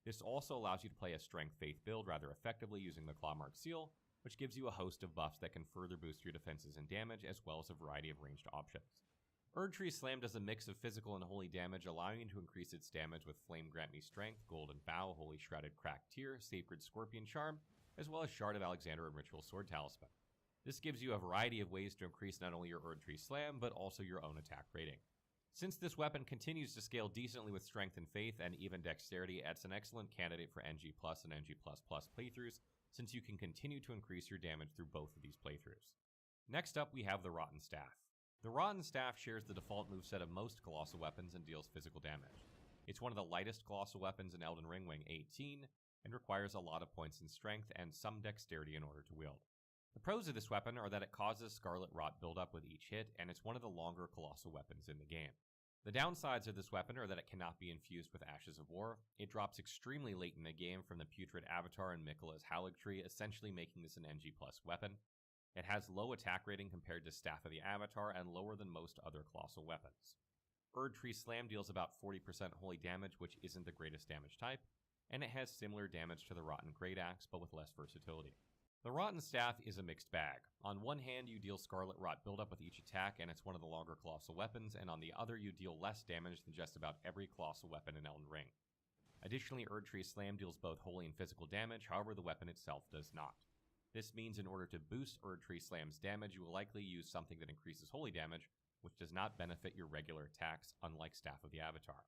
This also allows you to play a strength faith build rather effectively using the Clawmark Seal, which gives you a host of buffs that can further boost your defenses and damage, as well as a variety of ranged options. Erdtree Slam does a mix of physical and holy damage, allowing you to increase its damage with Flame Grant Me Strength, Golden Bow, Holy Shrouded Cracked Tear, Sacred Scorpion Charm, as well as Shard of Alexander and Ritual Sword Talisman. This gives you a variety of ways to increase not only your Erdtree Slam, but also your own attack rating. Since this weapon continues to scale decently with strength and faith and even dexterity, it's an excellent candidate for NG Plus and NG++ playthroughs, since you can continue to increase your damage through both of these playthroughs. Next up, we have the Rotten Staff. The Rotten Staff shares the default moveset of most colossal weapons and deals physical damage. It's one of the lightest colossal weapons in Elden Ring weighing 18, and requires a lot of points in strength and some dexterity in order to wield. The pros of this weapon are that it causes Scarlet Rot buildup with each hit, and it's one of the longer colossal weapons in the game. The downsides of this weapon are that it cannot be infused with Ashes of War. It drops extremely late in the game from the Putrid Avatar and Miquella's Haligtree, essentially making this an NG+ weapon. It has low attack rating compared to Staff of the Avatar and lower than most other colossal weapons. Erdtree Slam deals about 40% holy damage, which isn't the greatest damage type, and it has similar damage to the Rotten Great Axe, but with less versatility. The Rotten Staff is a mixed bag. On one hand, you deal Scarlet Rot buildup with each attack, and it's one of the longer colossal weapons, and on the other, you deal less damage than just about every colossal weapon in Elden Ring. Additionally, Erdtree Slam deals both holy and physical damage, however the weapon itself does not. This means in order to boost Erdtree Slam's damage, you will likely use something that increases holy damage, which does not benefit your regular attacks, unlike Staff of the Avatar.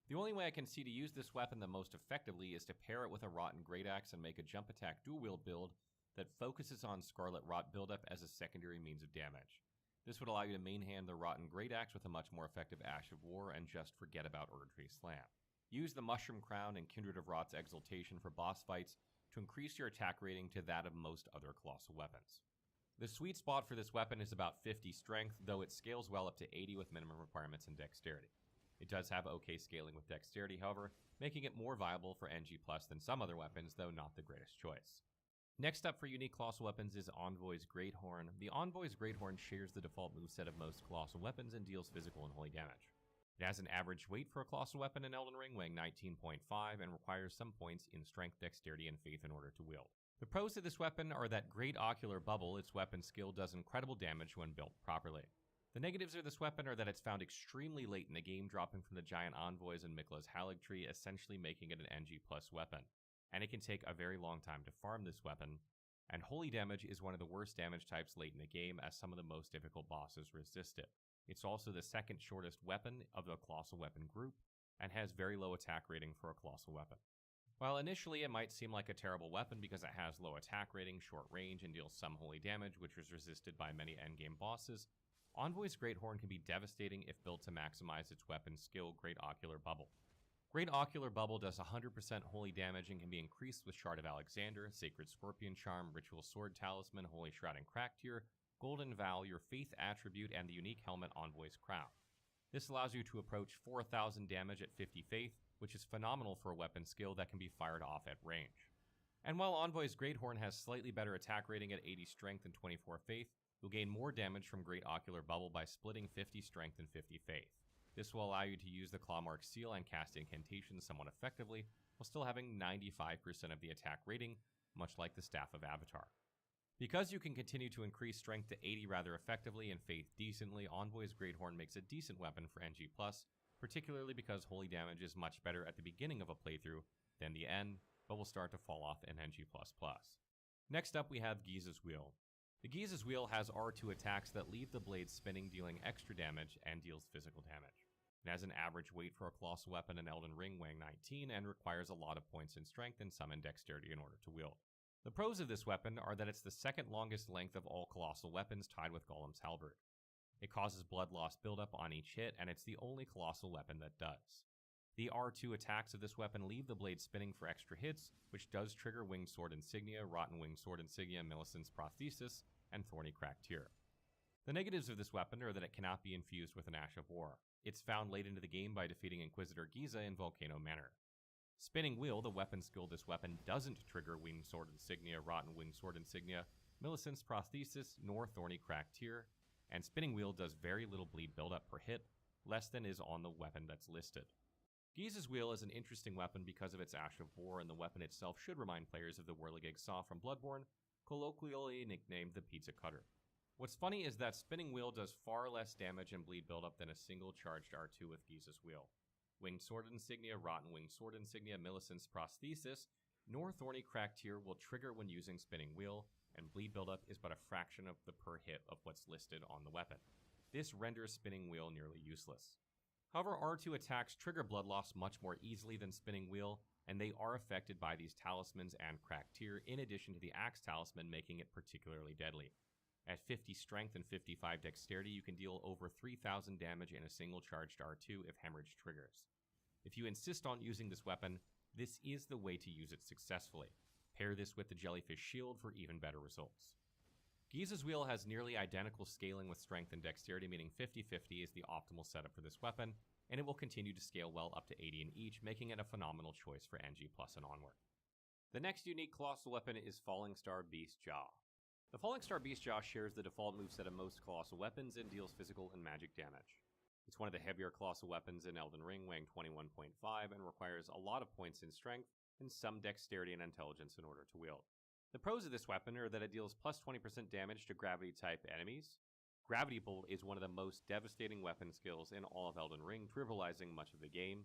The only way I can see to use this weapon the most effectively is to pair it with a Rotten Great Axe and make a jump attack dual-wield build that focuses on Scarlet Rot buildup as a secondary means of damage. This would allow you to main-hand the Rotten Great Axe with a much more effective Ash of War and just forget about Erdtree Slam. Use the Mushroom Crown and Kindred of Rot's Exaltation for boss fights to increase your attack rating to that of most other colossal weapons. The sweet spot for this weapon is about 50 strength, though it scales well up to 80 with minimum requirements in dexterity. It does have okay scaling with dexterity, however, making it more viable for NG+ than some other weapons, though not the greatest choice. Next up for unique colossal weapons is Envoy's Great Horn. The Envoy's Great Horn shares the default moveset of most colossal weapons and deals physical and holy damage. It has an average weight for a colossal weapon in Elden Ring, weighing 19.5, and requires some points in strength, dexterity, and faith in order to wield. The pros of this weapon are that Great Ocular Bubble, its weapon skill, does incredible damage when built properly. The negatives of this weapon are that it's found extremely late in the game, dropping from the Giant Envoys and Mikla's Halig Tree, essentially making it an NG+ weapon. And it can take a very long time to farm this weapon, and holy damage is one of the worst damage types late in the game, as some of the most difficult bosses resist it. It's also the second shortest weapon of the colossal weapon group, and has very low attack rating for a colossal weapon. While initially it might seem like a terrible weapon because it has low attack rating, short range, and deals some holy damage, which is resisted by many endgame bosses, Envoy's Great Horn can be devastating if built to maximize its weapon skill, Great Ocular Bubble. Great Ocular Bubble does 100% holy damage and can be increased with Shard of Alexander, Sacred Scorpion Charm, Ritual Sword Talisman, Holy Shroud and Cracked Tear, Golden Vow, your Faith Attribute, and the unique helmet Envoy's Crown. This allows you to approach 4,000 damage at 50 faith, which is phenomenal for a weapon skill that can be fired off at range. And while Envoy's Great Horn has slightly better attack rating at 80 strength and 24 faith, you'll gain more damage from Great Ocular Bubble by splitting 50 strength and 50 faith. This will allow you to use the Clawmark Seal and cast incantations somewhat effectively, while still having 95% of the attack rating, much like the Staff of Avatar. Because you can continue to increase strength to 80 rather effectively and faith decently, Envoy's Great Horn makes a decent weapon for NG+, particularly because holy damage is much better at the beginning of a playthrough than the end, but will start to fall off in NG++. Next up we have Giza's Wheel. The Giza's Wheel has R2 attacks that leave the blade spinning, dealing extra damage and deals physical damage. It has an average weight for a colossal weapon in Elden Ring, weighing 19, and requires a lot of points in strength and some in dexterity in order to wield. The pros of this weapon are that it's the second longest length of all colossal weapons, tied with Golem's Halberd. It causes blood loss buildup on each hit, and it's the only colossal weapon that does. The R2 attacks of this weapon leave the blade spinning for extra hits, which does trigger Winged Sword Insignia, Rotten Winged Sword Insignia, Millicent's Prosthesis, and Thorny Cracked Tear. The negatives of this weapon are that it cannot be infused with an Ash of War. It's found late into the game by defeating Inquisitor Giza in Volcano Manor. Spinning Wheel, the weapon skill of this weapon, doesn't trigger Winged Sword Insignia, Rotten Winged Sword Insignia, Millicent's Prosthesis, nor Thorny Cracked Tear, and Spinning Wheel does very little bleed buildup per hit, less than is on the weapon that's listed. Giza's Wheel is an interesting weapon because of its Ash of War, and the weapon itself should remind players of the Whirligig Saw from Bloodborne, colloquially nicknamed the Pizza Cutter. What's funny is that Spinning Wheel does far less damage and bleed buildup than a single charged R2 with Giza's Wheel. Winged Sword Insignia, Rotten Winged Sword Insignia, Millicent's Prosthesis, nor Thorny Cracked Tear will trigger when using Spinning Wheel, and bleed buildup is but a fraction of the per hit of what's listed on the weapon. This renders Spinning Wheel nearly useless. However, R2 attacks trigger blood loss much more easily than Spinning Wheel, and they are affected by these talismans and Cracked Tear, in addition to the Axe Talisman making it particularly deadly. At 50 strength and 55 dexterity, you can deal over 3,000 damage in a single charged R2 if hemorrhage triggers. If you insist on using this weapon, this is the way to use it successfully. Pair this with the Jellyfish Shield for even better results. Giza's Wheel has nearly identical scaling with strength and dexterity, meaning 50-50 is the optimal setup for this weapon, and it will continue to scale well up to 80 in each, making it a phenomenal choice for NG+ and onward. The next unique colossal weapon is Falling Star Beast Jaw. The Falling Star Beast Jaw shares the default moveset of most colossal weapons and deals physical and magic damage. It's one of the heavier colossal weapons in Elden Ring, weighing 21.5, and requires a lot of points in strength and some dexterity and intelligence in order to wield. The pros of this weapon are that it deals plus 20% damage to gravity-type enemies. Gravity Bolt is one of the most devastating weapon skills in all of Elden Ring, trivializing much of the game.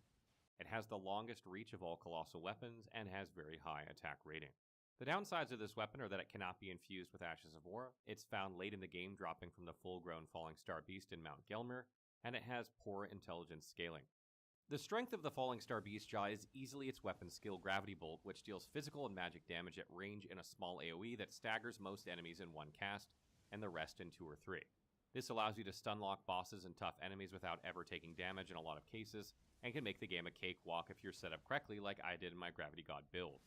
It has the longest reach of all colossal weapons and has very high attack rating. The downsides of this weapon are that it cannot be infused with Ashes of War. It's found late in the game, dropping from the full-grown Falling Star Beast in Mount Gelmir, and it has poor intelligence scaling. The strength of the Falling Star Beast Jaw is easily its weapon skill Gravity Bolt, which deals physical and magic damage at range in a small AoE that staggers most enemies in one cast, and the rest in 2 or 3. This allows you to stun lock bosses and tough enemies without ever taking damage in a lot of cases, and can make the game a cakewalk if you're set up correctly like I did in my Gravity God build.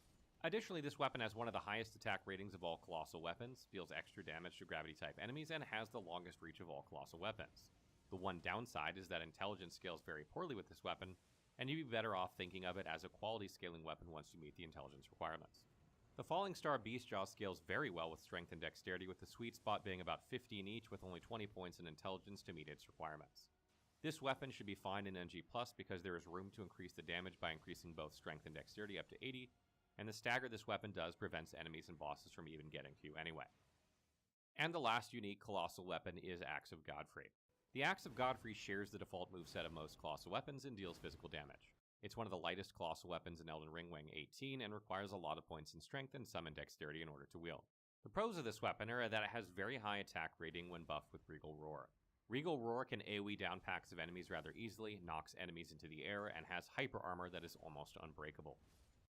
Additionally, this weapon has one of the highest attack ratings of all colossal weapons, deals extra damage to gravity-type enemies, and has the longest reach of all colossal weapons. The one downside is that intelligence scales very poorly with this weapon, and you'd be better off thinking of it as a quality scaling weapon once you meet the intelligence requirements. The Falling Star Beast Jaw scales very well with strength and dexterity, with the sweet spot being about 15 each with only 20 points in intelligence to meet its requirements. This weapon should be fine in NG+, because there is room to increase the damage by increasing both strength and dexterity up to 80, and the stagger this weapon does prevents enemies and bosses from even getting to you anyway. And the last unique colossal weapon is Axe of Godfrey. The Axe of Godfrey shares the default moveset of most colossal weapons and deals physical damage. It's one of the lightest colossal weapons in Elden Ring, weighing 18, and requires a lot of points in strength and some in dexterity in order to wield. The pros of this weapon are that it has very high attack rating when buffed with Regal Roar. Regal Roar can AoE down packs of enemies rather easily, knocks enemies into the air, and has hyper armor that is almost unbreakable.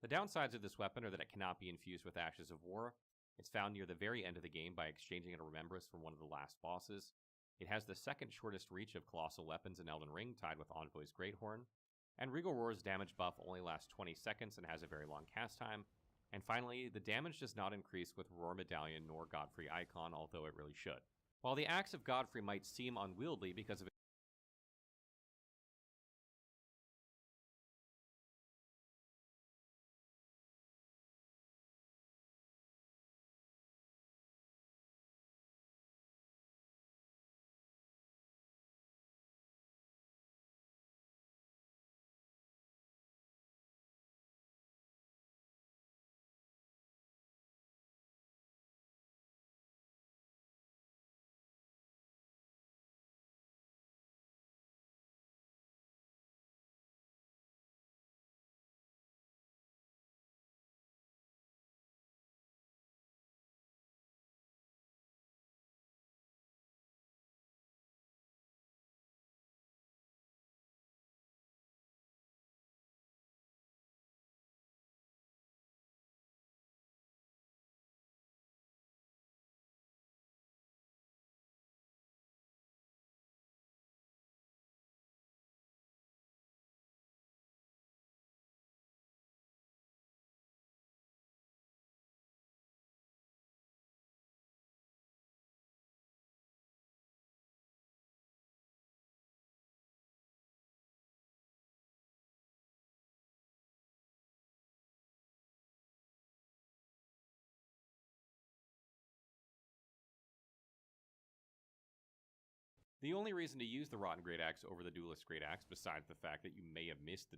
The downsides of this weapon are that it cannot be infused with Ashes of War. It's found near the very end of the game by exchanging a Remembrance from one of the last bosses. It has the second shortest reach of colossal weapons in Elden Ring, tied with Envoy's Greathorn. And Regal Roar's damage buff only lasts 20 seconds and has a very long cast time. And finally, the damage does not increase with Roar Medallion nor Godfrey Icon, although it really should. While the Axe of Godfrey might seem unwieldy because of its The only reason to use the Rotten Great Axe over the Duelist Great Axe, besides the fact that you may have missed the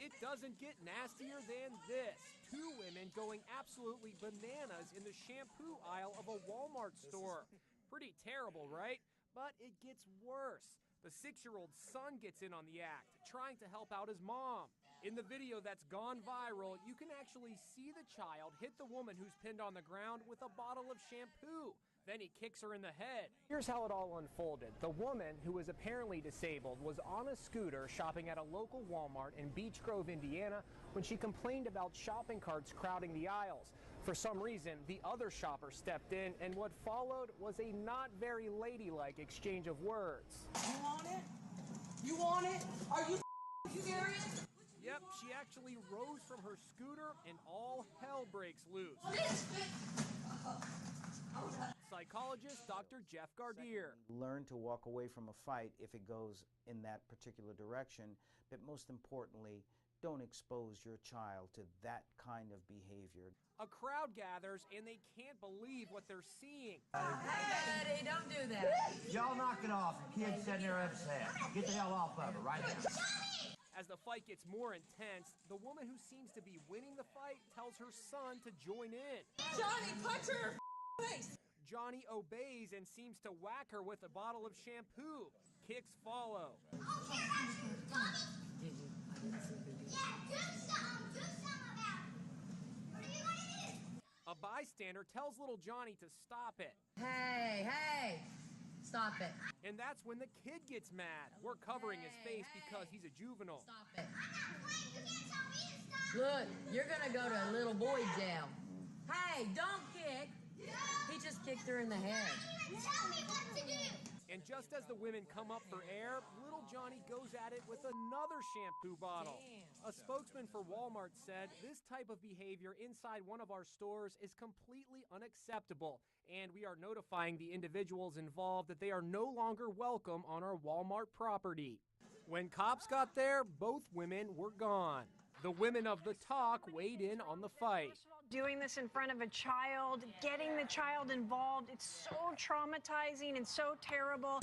It doesn't get nastier than this. 2 women going absolutely bananas in the shampoo aisle of a Walmart store. Pretty terrible, right? But it gets worse. The 6-year-old son gets in on the act, trying to help out his mom. In the video that's gone viral, you can actually see the child hit the woman who's pinned on the ground with a bottle of shampoo. Then he kicks her in the head. Here's how it all unfolded. The woman, who was apparently disabled, was on a scooter shopping at a local Walmart in Beech Grove, Indiana, when she complained about shopping carts crowding the aisles. For some reason, the other shopper stepped in, and what followed was a not very ladylike exchange of words. You want it? You want it? Are you serious? Yep, she actually rose from her scooter and all hell breaks loose. Psychologist Dr. Jeff Gardier. Learn to walk away from a fight if it goes in that particular direction, but most importantly, don't expose your child to that kind of behavior. A crowd gathers and they can't believe what they're seeing. Hey, Eddie, don't do that. Y'all knock it off. The kid's sitting there upset. Get the hell off of her right now. As the fight gets more intense, the woman who seems to be winning the fight tells her son to join in. Johnny, punch her in her face. Johnny obeys and seems to whack her with a bottle of shampoo. Kicks follow. A bystander tells little Johnny to stop it. Hey, stop it. And that's when the kid gets mad. We're covering his face because he's a juvenile. Stop it. Look, you're gonna go to a little boy jail. Hey, don't kick. He just kicked her in the head. Tell me what to do. And just as the women come up for air, little Johnny goes at it with another shampoo bottle. A spokesman for Walmart said this type of behavior inside one of our stores is completely unacceptable, and we are notifying the individuals involved that they are no longer welcome on our Walmart property. When cops got there, both women were gone. The women of the talk weighed in on the fight. Doing this in front of a child, getting the child involved, it's so traumatizing and so terrible.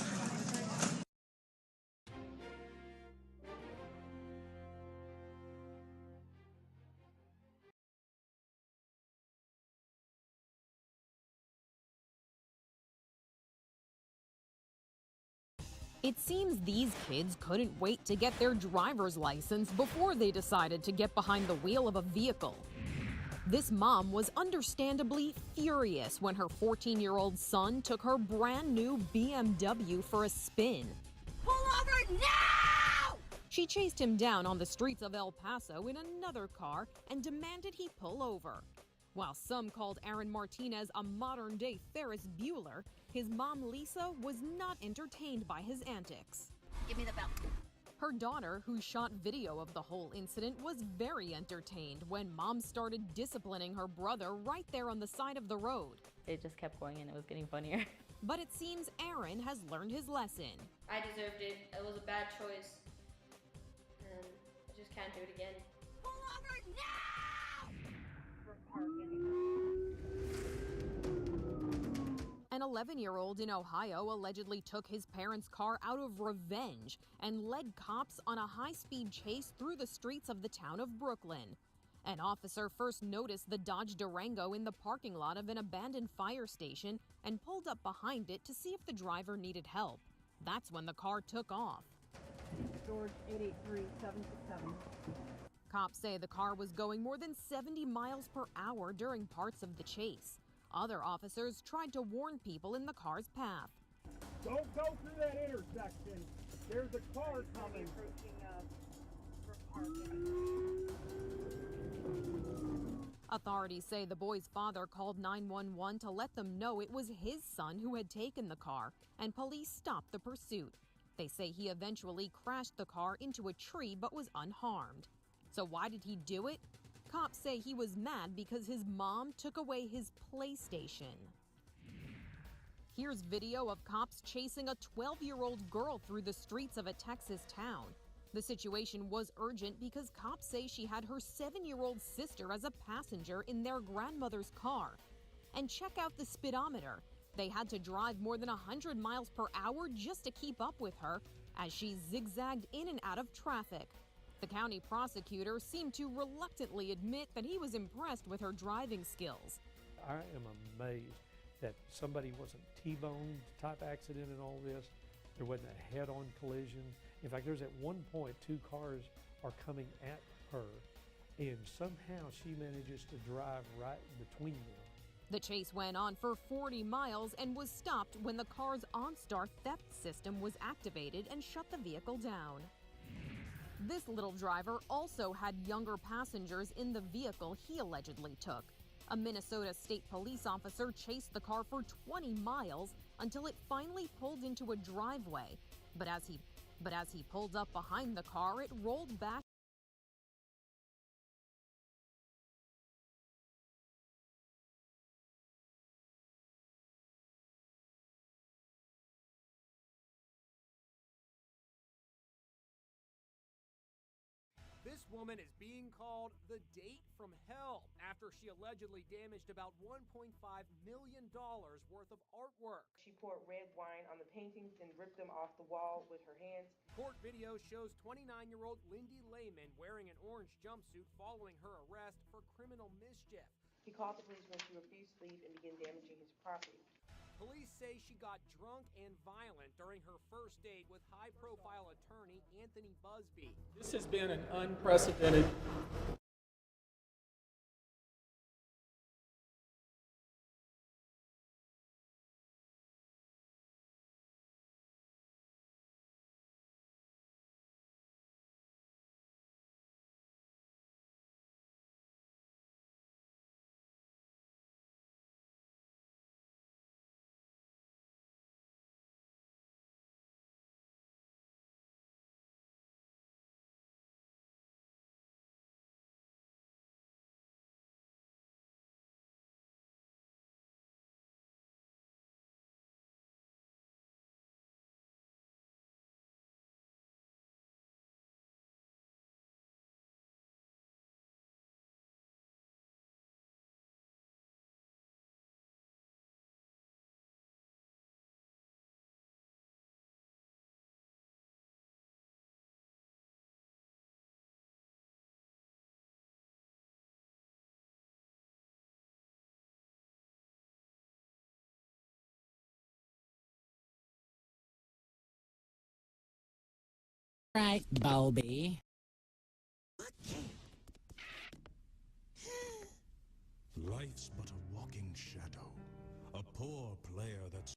It seems these kids couldn't wait to get their driver's license before they decided to get behind the wheel of a vehicle. This mom was understandably furious when her 14-year-old son took her brand new BMW for a spin. Pull over now! She chased him down on the streets of El Paso in another car and demanded he pull over. While some called Aaron Martinez a modern-day Ferris Bueller, his mom Lisa was not entertained by his antics. Give me the belt. Her daughter, who shot video of the whole incident, was very entertained when mom started disciplining her brother right there on the side of the road. It just kept going and it was getting funnier. But it seems Aaron has learned his lesson. I deserved it. It was a bad choice. And I just can't do it again. Pull over now! An 11-year-old in Ohio allegedly took his parents' car out of revenge and led cops on a high-speed chase through the streets of the town of Brooklyn. An officer first noticed the Dodge Durango in the parking lot of an abandoned fire station and pulled up behind it to see if the driver needed help. That's when the car took off. George 883-767. Cops say the car was going more than 70 miles per hour during parts of the chase. Other officers tried to warn people in the car's path. Don't go through that intersection. There's a car coming. Authorities say the boy's father called 911 to let them know it was his son who had taken the car, and police stopped the pursuit. They say he eventually crashed the car into a tree but was unharmed. So why did he do it? Cops say he was mad because his mom took away his PlayStation. Here's video of cops chasing a 12-year-old girl through the streets of a Texas town. The situation was urgent because cops say she had her 7-year-old sister as a passenger in their grandmother's car. And check out the speedometer. They had to drive more than 100 miles per hour just to keep up with her as she zigzagged in and out of traffic. The county prosecutor seemed to reluctantly admit that he was impressed with her driving skills. I am amazed that somebody wasn't T-boned type accident and all this. There wasn't a head-on collision. In fact, there's at one point 2 cars are coming at her, and somehow she manages to drive right between them. The chase went on for 40 miles and was stopped when the car's OnStar theft system was activated and shut the vehicle down. This little driver also had younger passengers in the vehicle he allegedly took. A Minnesota State Police officer chased the car for 20 miles until it finally pulled into a driveway. But as he pulled up behind the car, it rolled back This woman is being called the date from hell after she allegedly damaged about $1.5 million worth of artwork. She poured red wine on the paintings and ripped them off the wall with her hands. Court video shows 29-year-old Lindy Lehman wearing an orange jumpsuit following her arrest for criminal mischief. He called the police when she refused to leave and began damaging his property. Police say she got drunk and violent during her first date with high-profile attorney Anthony Busby. This has been an unprecedented. Right, Bobby. Life's but a walking shadow, a poor player that's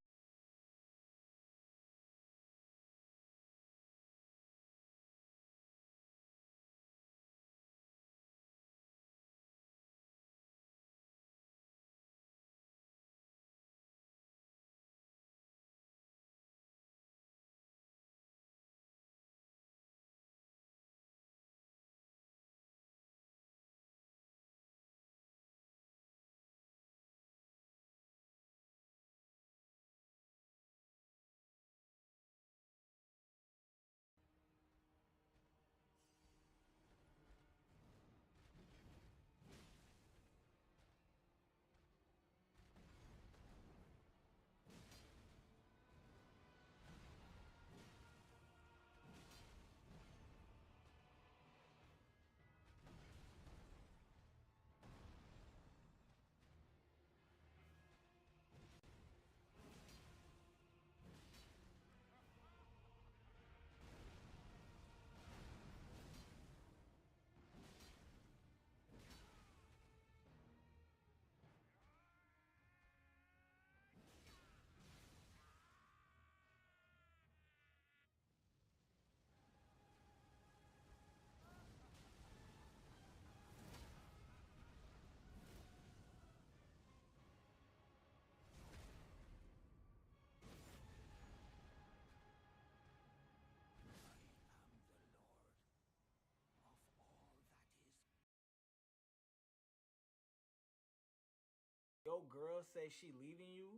Your girl say she leaving you